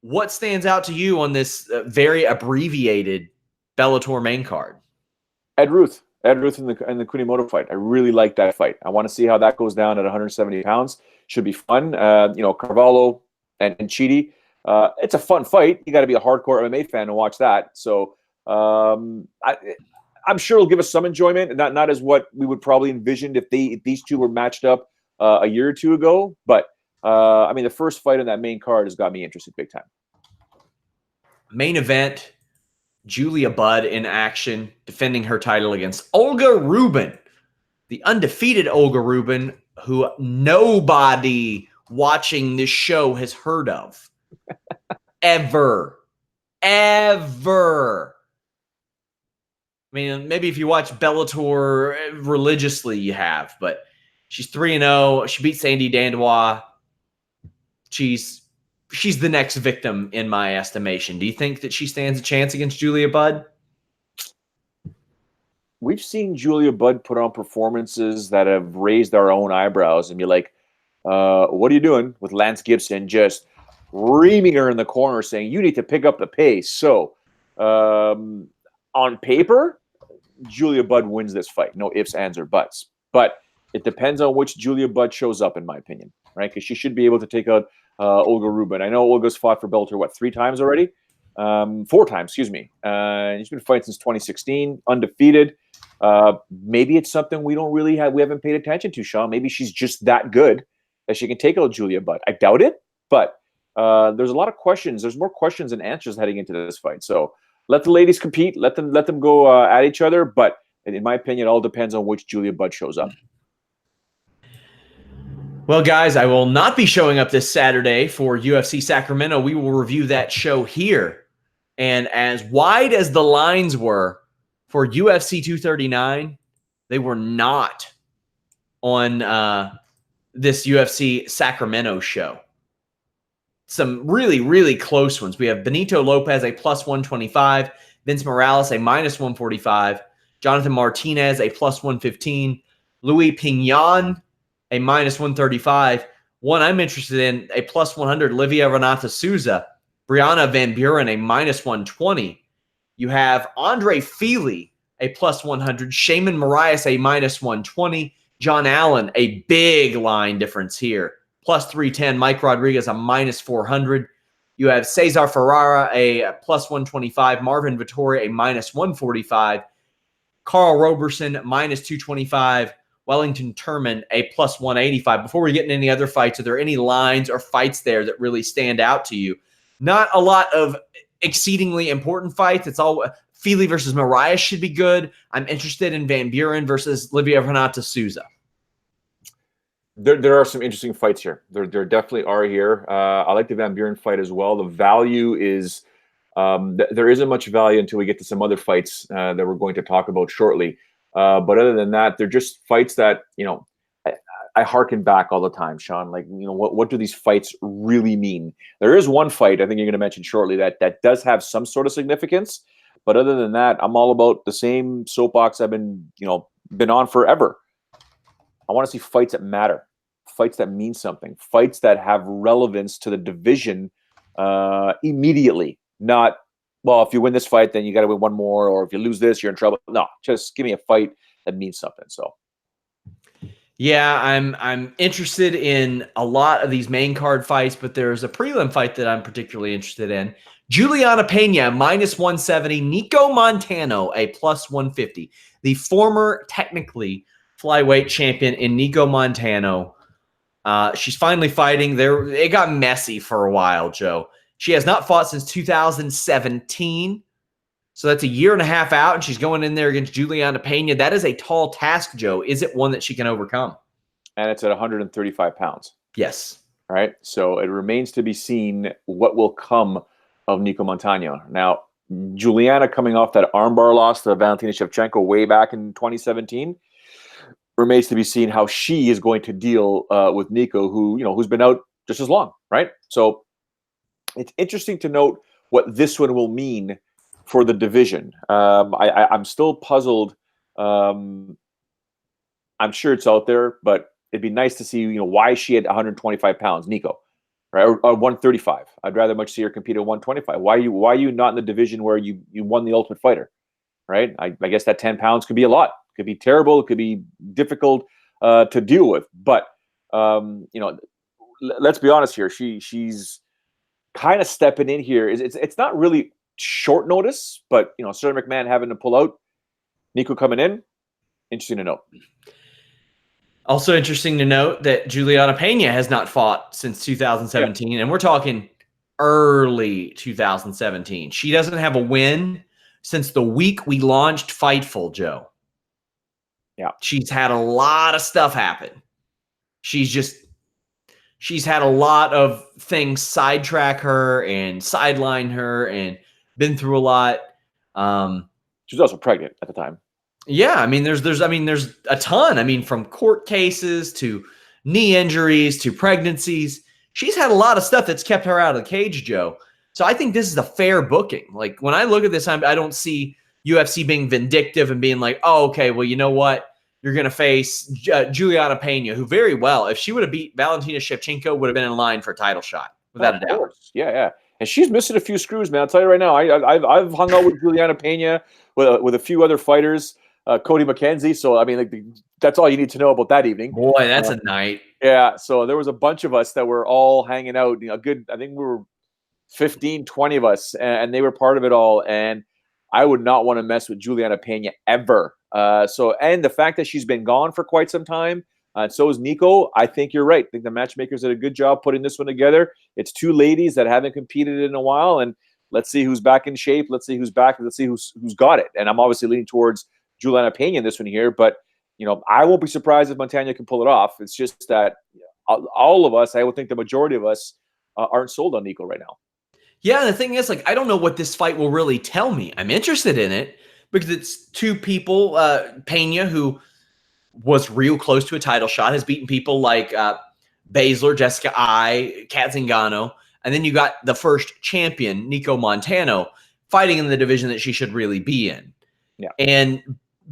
What stands out to you on this very abbreviated Bellator main card? Ed Ruth in the Kunimoto fight. I really like that fight. I want to see how that goes down at 170 pounds. Should be fun. Carvalho and Chidi. It's a fun fight. You got to be a hardcore MMA fan to watch that. So I'm sure it'll give us some enjoyment, and not as what we would probably envisioned if these two were matched up a year or two ago. But the first fight on that main card has got me interested big time. Main event. Julia Budd in action, defending her title against Olga Rubin, the undefeated Olga Rubin, who nobody watching this show has heard of. Ever. Maybe if you watch Bellator religiously, you have, but she's 3-0. She beat Sandy Dandois. She's she's the next victim in my estimation. Do you think that she stands a chance against Julia Budd? We've seen Julia Budd put on performances that have raised our own eyebrows and be like, what are you doing with Lance Gibson just reaming her in the corner saying, you need to pick up the pace. So on paper, Julia Budd wins this fight. No ifs, ands, or buts. But it depends on which Julia Budd shows up, in my opinion, right? Because she should be able to take out Olga Rubin. I know Olga's fought for Bellator, 3 times already? 4 times, excuse me. She's been fighting since 2016, undefeated. Maybe it's something we haven't paid attention to, Sean. Maybe she's just that good that she can take out Julia Budd. I doubt it, but there's a lot of questions. There's more questions than answers heading into this fight. So let the ladies compete. Let them go at each other. But in my opinion, it all depends on which Julia Budd shows up. Well, guys, I will not be showing up this Saturday for UFC Sacramento. We will review that show here. And as wide as the lines were for UFC 239, they were not on this UFC Sacramento show. Some really, really close ones. We have Benito Lopez, a +125. Vince Morales, a -145. Jonathan Martinez, a +115. Louis Pignon, a -135. One I'm interested in, a +100, Livia Renata Souza. Brianna Van Buren, a -120. You have Andre Feely, a +100. Shaman Marias, a -120. John Allen, a big line difference here, +310. Mike Rodriguez, a -400. You have Cesar Ferrara, a +125. Marvin Vettori, a -145. Carl Roberson, -225. Wellington Turman, a +185. Before we get into any other fights, are there any lines or fights there that really stand out to you? Not a lot of exceedingly important fights. It's all Feely versus Mariah should be good. I'm interested in Van Buren versus Livia Renata Souza. There are some interesting fights here. There definitely are here. I like the Van Buren fight as well. The value is there isn't much value until we get to some other fights that we're going to talk about shortly. But other than that, they're just fights that, I hearken back all the time, Sean. Like, what do these fights really mean? There is one fight I think you're going to mention shortly that does have some sort of significance. But other than that, I'm all about the same soapbox I've been on forever. I want to see fights that matter, fights that mean something, fights that have relevance to the division immediately. Not, well, if you win this fight, then you got to win one more, or if you lose this, you're in trouble. No, just give me a fight that means something. So. Yeah, I'm interested in a lot of these main card fights, but there's a prelim fight that I'm particularly interested in. Juliana Pena, -170. Nico Montano, a +150. The former, technically, flyweight champion in Nico Montano. She's finally fighting. It got messy for a while, Joe. She has not fought since 2017. So that's a year and a half out, and she's going in there against Juliana Pena. That is a tall task, Joe. Is it one that she can overcome? And it's at 135 pounds. Yes. All right. So it remains to be seen what will come of Nico Montano. Now, Juliana coming off that armbar loss to Valentina Shevchenko way back in 2017. Remains to be seen how she is going to deal with Nico, who's been out just as long, right? So it's interesting to note what this one will mean for the division. I'm still puzzled. I'm sure it's out there, but it'd be nice to see, why she had 125 pounds, Nico, right? Or 135. I'd rather much see her compete at 125. Why are you not in the division where you won the Ultimate Fighter, right? I guess that 10 pounds could be a lot. It could be terrible. It could be difficult to deal with. But, let's be honest here. She's kind of stepping in here. It's not really short notice, but Sarah McMahon having to pull out, Nico coming in, interesting to note. Also interesting to note that Juliana Pena has not fought since 2017, and we're talking early 2017. She doesn't have a win since the week we launched Fightful, Joe. Yeah, she's had a lot of stuff happen. She's had a lot of things sidetrack her and sideline her and been through a lot. She was also pregnant at the time. Yeah, there's a ton. From court cases to knee injuries to pregnancies. she's had a lot of stuff that's kept her out of the cage, Joe. So I think this is a fair booking. Like when I look at this, I don't see UFC being vindictive and being like, oh, okay, well, you know what? You're going to face Juliana Pena, who very well, if she would have beat Valentina Shevchenko, would have been in line for a title shot, without a doubt. Yeah. And she's missing a few screws, man. I'll tell you right now. I've hung out with Juliana Pena with a few other fighters, Cody McKenzie. So I mean, like that's all you need to know about that evening. Boy, that's a night. Yeah. So there was a bunch of us that were all hanging out. You know, I think we were 15, 20 of us, and they were part of it all. And I would not want to mess with Juliana Pena ever. And the fact that she's been gone for quite some time, so is Nico. I think you're right. I think the matchmakers did a good job putting this one together. It's two ladies that haven't competed in a while, and let's see who's back in shape. Let's see who's back. Let's see who's got it. And I'm obviously leaning towards Juliana Pena in this one here, but I won't be surprised if Montana can pull it off. It's just that all of us, I would think the majority of us, aren't sold on Nico right now. Yeah, the thing is, like, I don't know what this fight will really tell me. I'm interested in it because it's two people, Pena, who was real close to a title shot, has beaten people like Baszler, Jessica Ai, Kat Zingano, and then you got the first champion, Nico Montano, fighting in the division that she should really be in. Yeah. And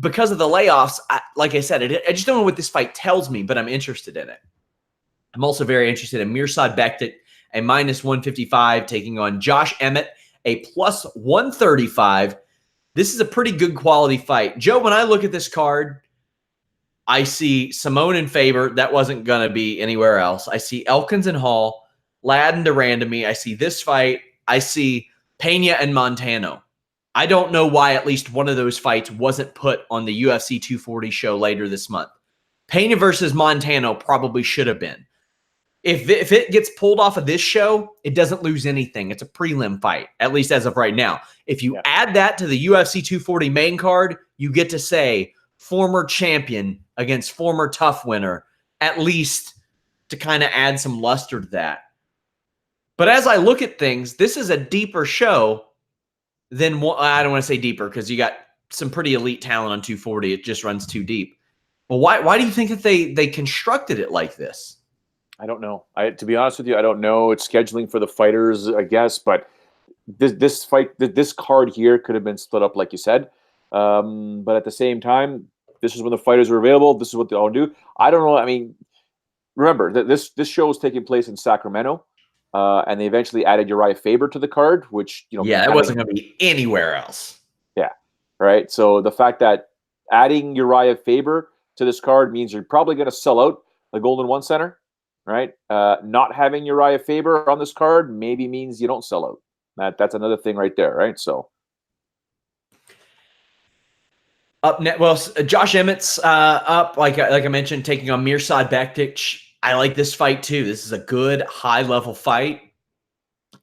because of the layoffs, like I said, I just don't know what this fight tells me, but I'm interested in it. I'm also very interested in Mirsad Bektic, a -155, taking on Josh Emmett, a +135. This is a pretty good quality fight. Joe, when I look at this card, I see Simone and Faber. That wasn't going to be anywhere else. I see Elkins and Hall, Ladd and de Randamie. I see this fight. I see Pena and Montano. I don't know why at least one of those fights wasn't put on the UFC 240 show later this month. Pena versus Montano probably should have been. If it gets pulled off of this show, it doesn't lose anything. It's a prelim fight, at least as of right now. If you add that to the UFC 240 main card, you get to say former champion against former tough winner, at least to kind of add some luster to that. But as I look at things, this is a deeper show than, I don't want to say deeper because you got some pretty elite talent on 240. It just runs too deep. Well, why do you think that they constructed it like this? I don't know. To be honest with you, I don't know. It's scheduling for the fighters, I guess. But this card here could have been split up, like you said. But at the same time, this is when the fighters are available. This is what they all do. I don't know. I mean, remember that this show is taking place in Sacramento, and they eventually added Urijah Faber to the card, which it wasn't going to be anywhere else. Yeah, right. So the fact that adding Urijah Faber to this card means you're probably going to sell out the Golden One Center. Right, not having Urijah Faber on this card maybe means you don't sell out. That's another thing right there, right? So up next, well, Josh Emmett's up, like I mentioned, taking on Mirsad Bektic. I like this fight too. This is a good high level fight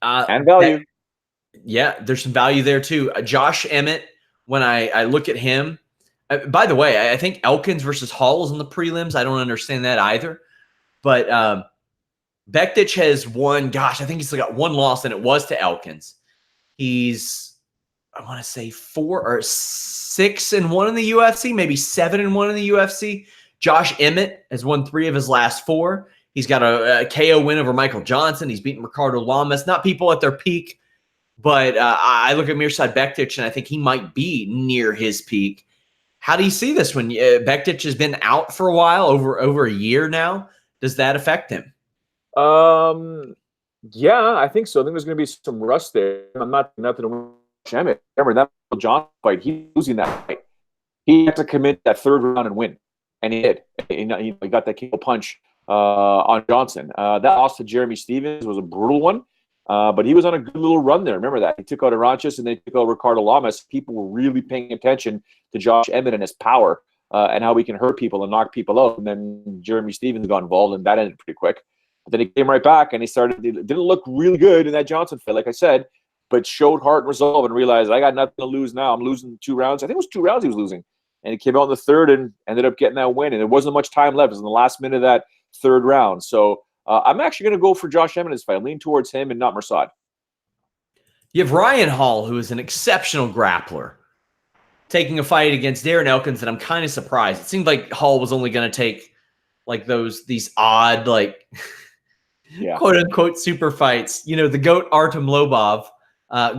and value. There's some value there too. Josh Emmett, when I look at him, by the way, I think Elkins versus Hall is in the prelims. I don't understand that either. But Bektic has won, I think he's got one loss, and it was to Elkins. He's, I want to say 4 or 6-1 in the UFC, maybe 7-1 in the UFC. Josh Emmett has won 3 of his last 4. He's got a KO win over Michael Johnson. He's beaten Ricardo Lamas. Not people at their peak, but I look at Mirsad Bektic, and I think he might be near his peak. How do you see this when Bektic has been out for a while, over a year now? Does that affect him? Yeah, I think so. I think there's going to be some rust there. I'm not nothing to Emmett. Remember that John fight? He's losing that fight. He had to commit that third round and win, and he did. He got that KO punch on Johnson. That loss to Jeremy Stevens was a brutal one, but he was on a good little run there. Remember that he took out Aranches and they took out Ricardo Lamas. People were really paying attention to Josh Emmett and his power. And how we can hurt people and knock people out. And then Jeremy Stevens got involved, and that ended pretty quick. But then he came right back, and he didn't look really good in that Johnson fight, like I said, but showed heart and resolve and realized, I got nothing to lose now. I'm losing 2 rounds. I think it was 2 rounds he was losing. And he came out in the third and ended up getting that win. And there wasn't much time left. It was in the last minute of that third round. So I'm actually going to go for Josh Emmett in this fight. I lean towards him and not Mirsad. You have Ryan Hall, who is an exceptional grappler, taking a fight against Darren Elkins, and I'm kind of surprised. It seemed like Hall was only going to take like these odd, like Yeah. quote unquote super fights. You know, the GOAT Artem Lobov,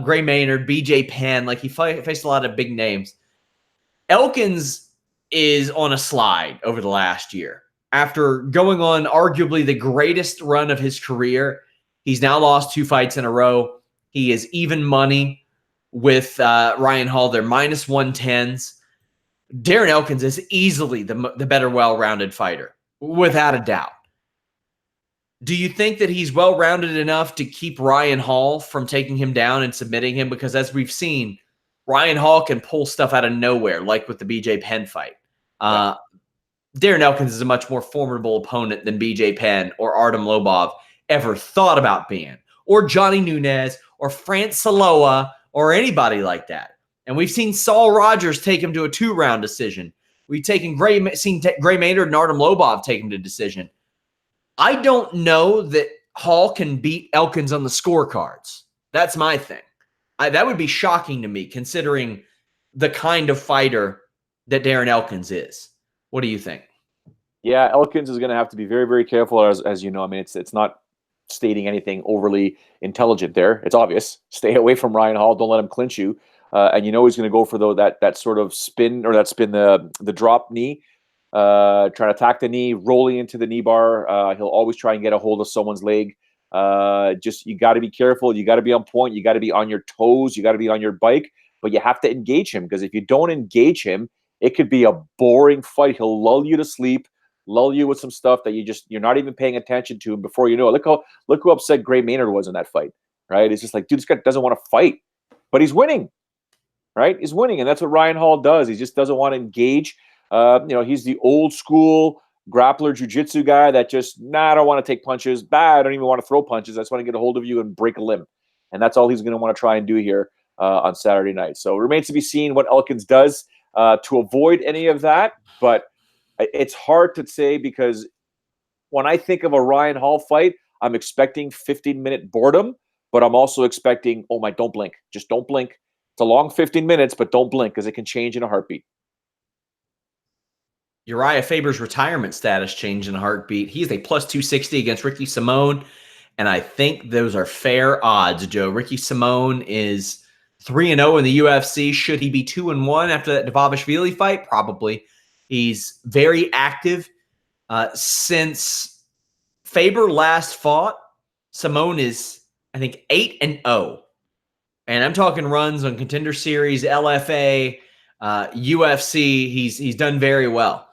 Gray Maynard, BJ Penn, like he faced a lot of big names. Elkins is on a slide over the last year. After going on arguably the greatest run of his career, he's now lost 2 fights in a row. He is even money with Ryan Hall. They're minus 110s. Darren Elkins is easily the better well-rounded fighter, without a doubt. Do you think that he's well-rounded enough to keep Ryan Hall from taking him down and submitting him? Because as we've seen, Ryan Hall can pull stuff out of nowhere, like with the BJ Penn fight. Darren Elkins is a much more formidable opponent than BJ Penn or Artem Lobov ever thought about being, or Johnny Nunez, or France Saloa, or anybody like that. And we've seen Saul Rogers take him to a 2-round decision. We've seen Gray Maynard and Artem Lobov take him to decision. I don't know that Hall can beat Elkins on the scorecards. That's my thing. That would be shocking to me, considering the kind of fighter that Darren Elkins is. What do you think? Yeah, Elkins is going to have to be very, very careful, as you know. I mean, it's not stating anything overly intelligent there. It's obvious. Stay away from Ryan Hall. Don't let him clinch you. And you know he's going to go for that sort of spin, or that spin, the drop knee, trying to attack the knee, rolling into the knee bar. He'll always try and get a hold of someone's leg. You got to be careful. You got to be on point. You got to be on your toes. You got to be on your bike. But you have to engage him, because if you don't engage him, it could be a boring fight. He'll lull you to sleep, lull you with some stuff that you're not even paying attention to. And before you know it, look how upset Gray Maynard was in that fight, right? It's just like, dude, this guy doesn't want to fight, but he's winning, right? He's winning, and that's what Ryan Hall does. He just doesn't want to engage. He's the old school grappler, jiu-jitsu guy that just, I don't want to take punches. I don't even want to throw punches. I just want to get a hold of you and break a limb. And that's all he's going to want to try and do here on Saturday night. So it remains to be seen what Elkins does to avoid any of that. But it's hard to say, because when I think of a Ryan Hall fight, I'm expecting 15-minute boredom, but I'm also expecting, don't blink. Just don't blink. It's a long 15 minutes, but don't blink, because it can change in a heartbeat. Urijah Faber's retirement status changed in a heartbeat. He's a plus 260 against Ricky Simone, and I think those are fair odds, Joe. Ricky Simone is 3-0 in the UFC. Should he be 2-1 after that Dvalishvili fight? Probably. He's very active. Since Faber last fought, Simone is, I think, 8-0. And I'm talking runs on Contender Series, LFA, UFC. He's done very well.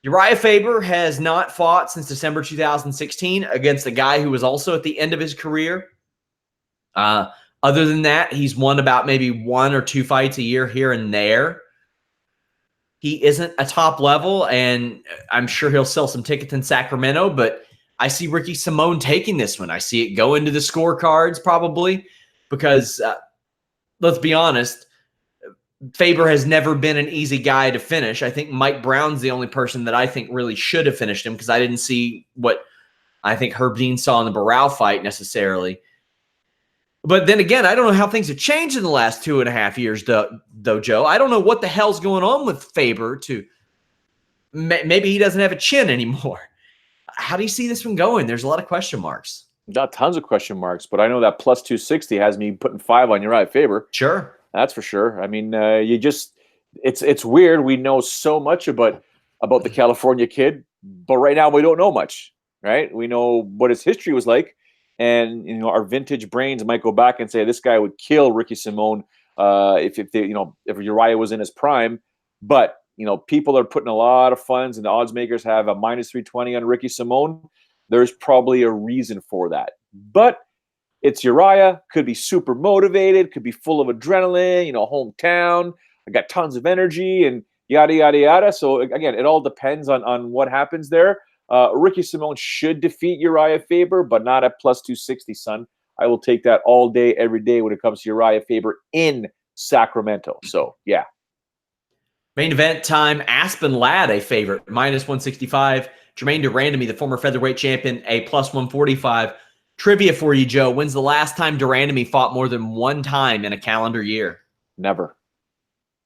Urijah Faber has not fought since December 2016 against a guy who was also at the end of his career. Other than that, he's won about maybe 1 or 2 fights a year here and there. He isn't a top level, and I'm sure he'll sell some tickets in Sacramento, but I see Ricky Simone taking this one. I see it go into the scorecards probably, because let's be honest, Faber has never been an easy guy to finish. I think Mike Brown's the only person that I think really should have finished him, because I didn't see what I think Herb Dean saw in the Barrow fight necessarily. But then again, I don't know how things have changed in the last 2.5 years, though, Joe. I don't know what the hell's going on with Faber. Maybe he doesn't have a chin anymore. How do you see this one going? There's a lot of question marks. Got tons of question marks, but I know that plus 260 has me putting 5 on Urijah Faber. Sure. That's for sure. I mean, it's weird. We know so much about the California kid, but right now we don't know much, right? We know what his history was like. And our vintage brains might go back and say this guy would kill Ricky Simone if Urijah was in his prime. But people are putting a lot of funds, and the odds makers have a minus 320 on Ricky Simone. There's probably a reason for that. But it's Urijah, could be super motivated, could be full of adrenaline. Hometown. I got tons of energy and yada yada yada. So again, it all depends on what happens there. Ricky Simone should defeat Urijah Faber, but not at plus 260, son. I will take that all day, every day when it comes to Urijah Faber in Sacramento. So, yeah. Main event time, Aspen Ladd, a favorite, minus 165. Jermaine Durandamy, the former featherweight champion, a plus 145. Trivia for you, Joe. When's the last time Durandamy fought more than one time in a calendar year? Never.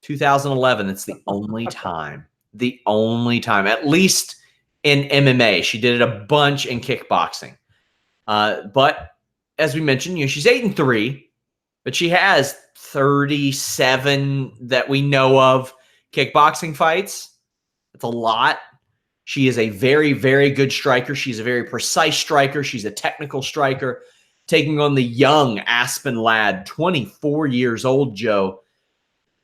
2011. It's the only time. The only time. At least in MMA. She did it a bunch in kickboxing. But as we mentioned, she's 8-3, but she has 37 that we know of kickboxing fights. That's a lot. She is a very, very good striker. She's a very precise striker. She's a technical striker, taking on the young Aspen Ladd, 24 years old, Joe.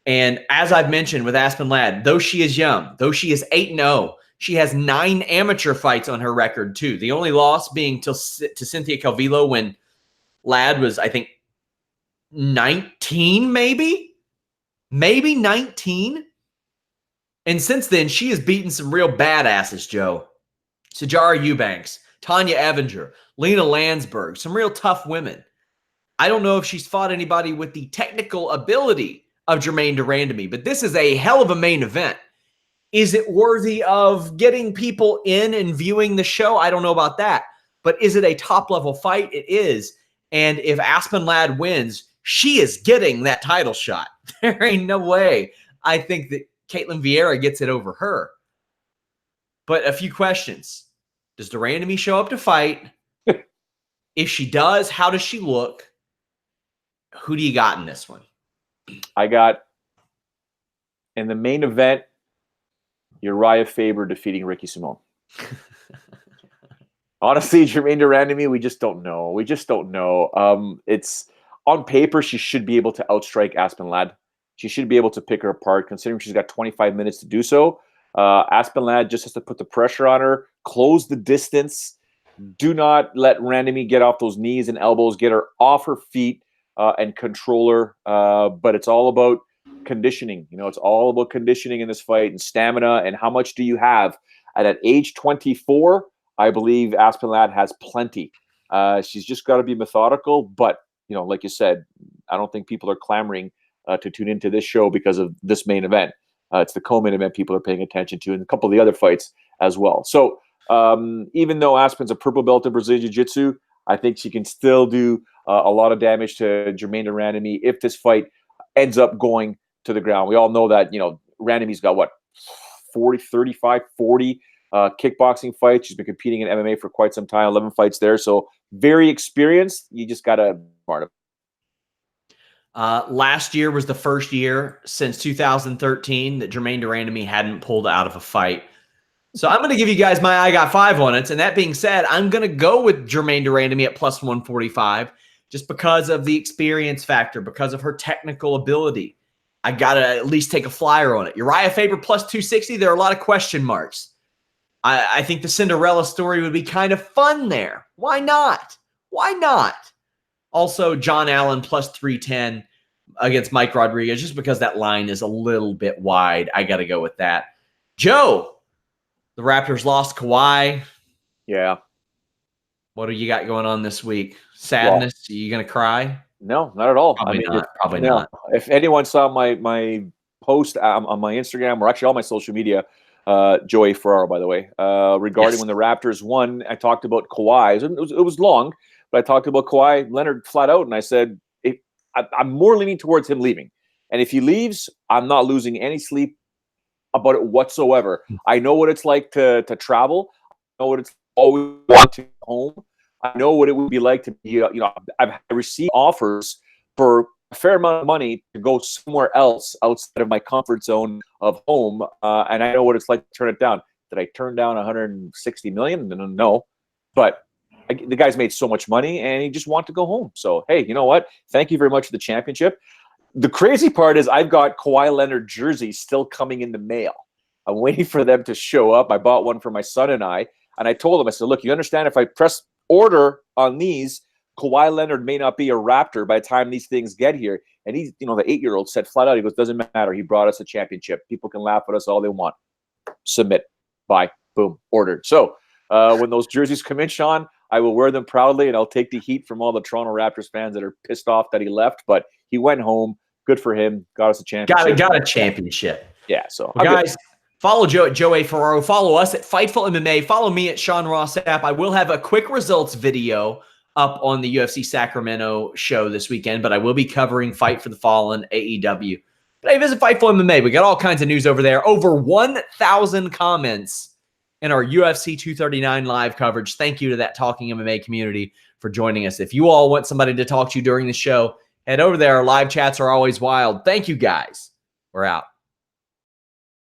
And as I've mentioned with Aspen Ladd, though she is young, though she is 8-0, she has 9 amateur fights on her record, too. The only loss being to Cynthia Calvillo when Ladd was, I think, 19, maybe 19. And since then, she has beaten some real badasses, Joe. Sajara Eubanks, Tanya Evinger, Lena Landsberg, some real tough women. I don't know if she's fought anybody with the technical ability of Germaine de Randamie, but this is a hell of a main event. Is it worthy of getting people in and viewing the show? I don't know about that. But is it a top-level fight? It is. And if Aspen Ladd wins, she is getting that title shot. There ain't no way. I think that Caitlin Vieira gets it over her. But a few questions. Does de Randamie show up to fight? If she does, how does she look? Who do you got in this one? I got, in the main event, Urijah Faber defeating Ricky Simon. Honestly, Germaine de Randamie, we just don't know. We just don't know. It's on paper, she should be able to outstrike Aspen Ladd. She should be able to pick her apart, considering she's got 25 minutes to do so. Aspen Ladd just has to put the pressure on her, close the distance. Do not let Randamie get off those knees and elbows, get her off her feet and control her. But it's all about conditioning. It's all about conditioning in this fight and stamina and how much do you have. At age 24, I believe Aspen Ladd has plenty. She's just got to be methodical. But, like you said, I don't think people are clamoring to tune into this show because of this main event. It's the co-main event people are paying attention to and a couple of the other fights as well. So even though Aspen's a purple belt in Brazilian Jiu-Jitsu, I think she can still do a lot of damage to Germaine de Randamie if this fight ends up going to the ground. We all know that, Randamie's got, 35, 40 kickboxing fights. She's been competing in MMA for quite some time, 11 fights there. So very experienced. You just got to be smart of it. Last year was the first year since 2013 that Germaine de Randamie hadn't pulled out of a fight. So I'm going to give you guys my I got 5 on it. And that being said, I'm going to go with Germaine de Randamie at plus 145 just because of the experience factor, because of her technical ability. I got to at least take a flyer on it. Urijah Faber plus 260, there are a lot of question marks. I think the Cinderella story would be kind of fun there. Why not? Why not? Also, John Allen plus 310 against Mike Rodriguez, just because that line is a little bit wide. I got to go with that. Joe, the Raptors lost Kawhi. Yeah. What do you got going on this week? Sadness? Are you going to cry? No, not at all. Probably not. If anyone saw my post on my Instagram, or actually all my social media, Joey Ferraro, by the way, regarding when the Raptors won, I talked about Kawhi. It was long, but I talked about Kawhi Leonard flat out, and I said, I'm more leaning towards him leaving. And if he leaves, I'm not losing any sleep about it whatsoever. I know what it's like to travel. I know what it's always want to home. I know what it would be like to be, I've received offers for a fair amount of money to go somewhere else outside of my comfort zone of home. And I know what it's like to turn it down. Did I turn down $160 million? No. But the guy's made so much money and he just wants to go home. So, hey, you know what? Thank you very much for the championship. The crazy part is I've got Kawhi Leonard jerseys still coming in the mail. I'm waiting for them to show up. I bought one for my son and I told him, I said, look, you understand if I press order on these, Kawhi Leonard may not be a Raptor by the time these things get here. And he's, the 8-year-old said flat out, he goes, doesn't matter. He brought us a championship. People can laugh at us all they want. Submit. Buy. Boom. Ordered. So when those jerseys come in, Sean, I will wear them proudly, and I'll take the heat from all the Toronto Raptors fans that are pissed off that he left. But he went home. Good for him. Got us a championship. Got a championship. Yeah. So guys, follow Joe at Joe A. Ferraro. Follow us at Fightful MMA. Follow me at Sean Ross Sapp. I will have a quick results video up on the UFC Sacramento show this weekend, but I will be covering Fight for the Fallen AEW. But hey, visit Fightful MMA. We got all kinds of news over there. Over 1,000 comments in our UFC 239 live coverage. Thank you to that Talking MMA community for joining us. If you all want somebody to talk to you during the show, head over there. Our live chats are always wild. Thank you, guys. We're out.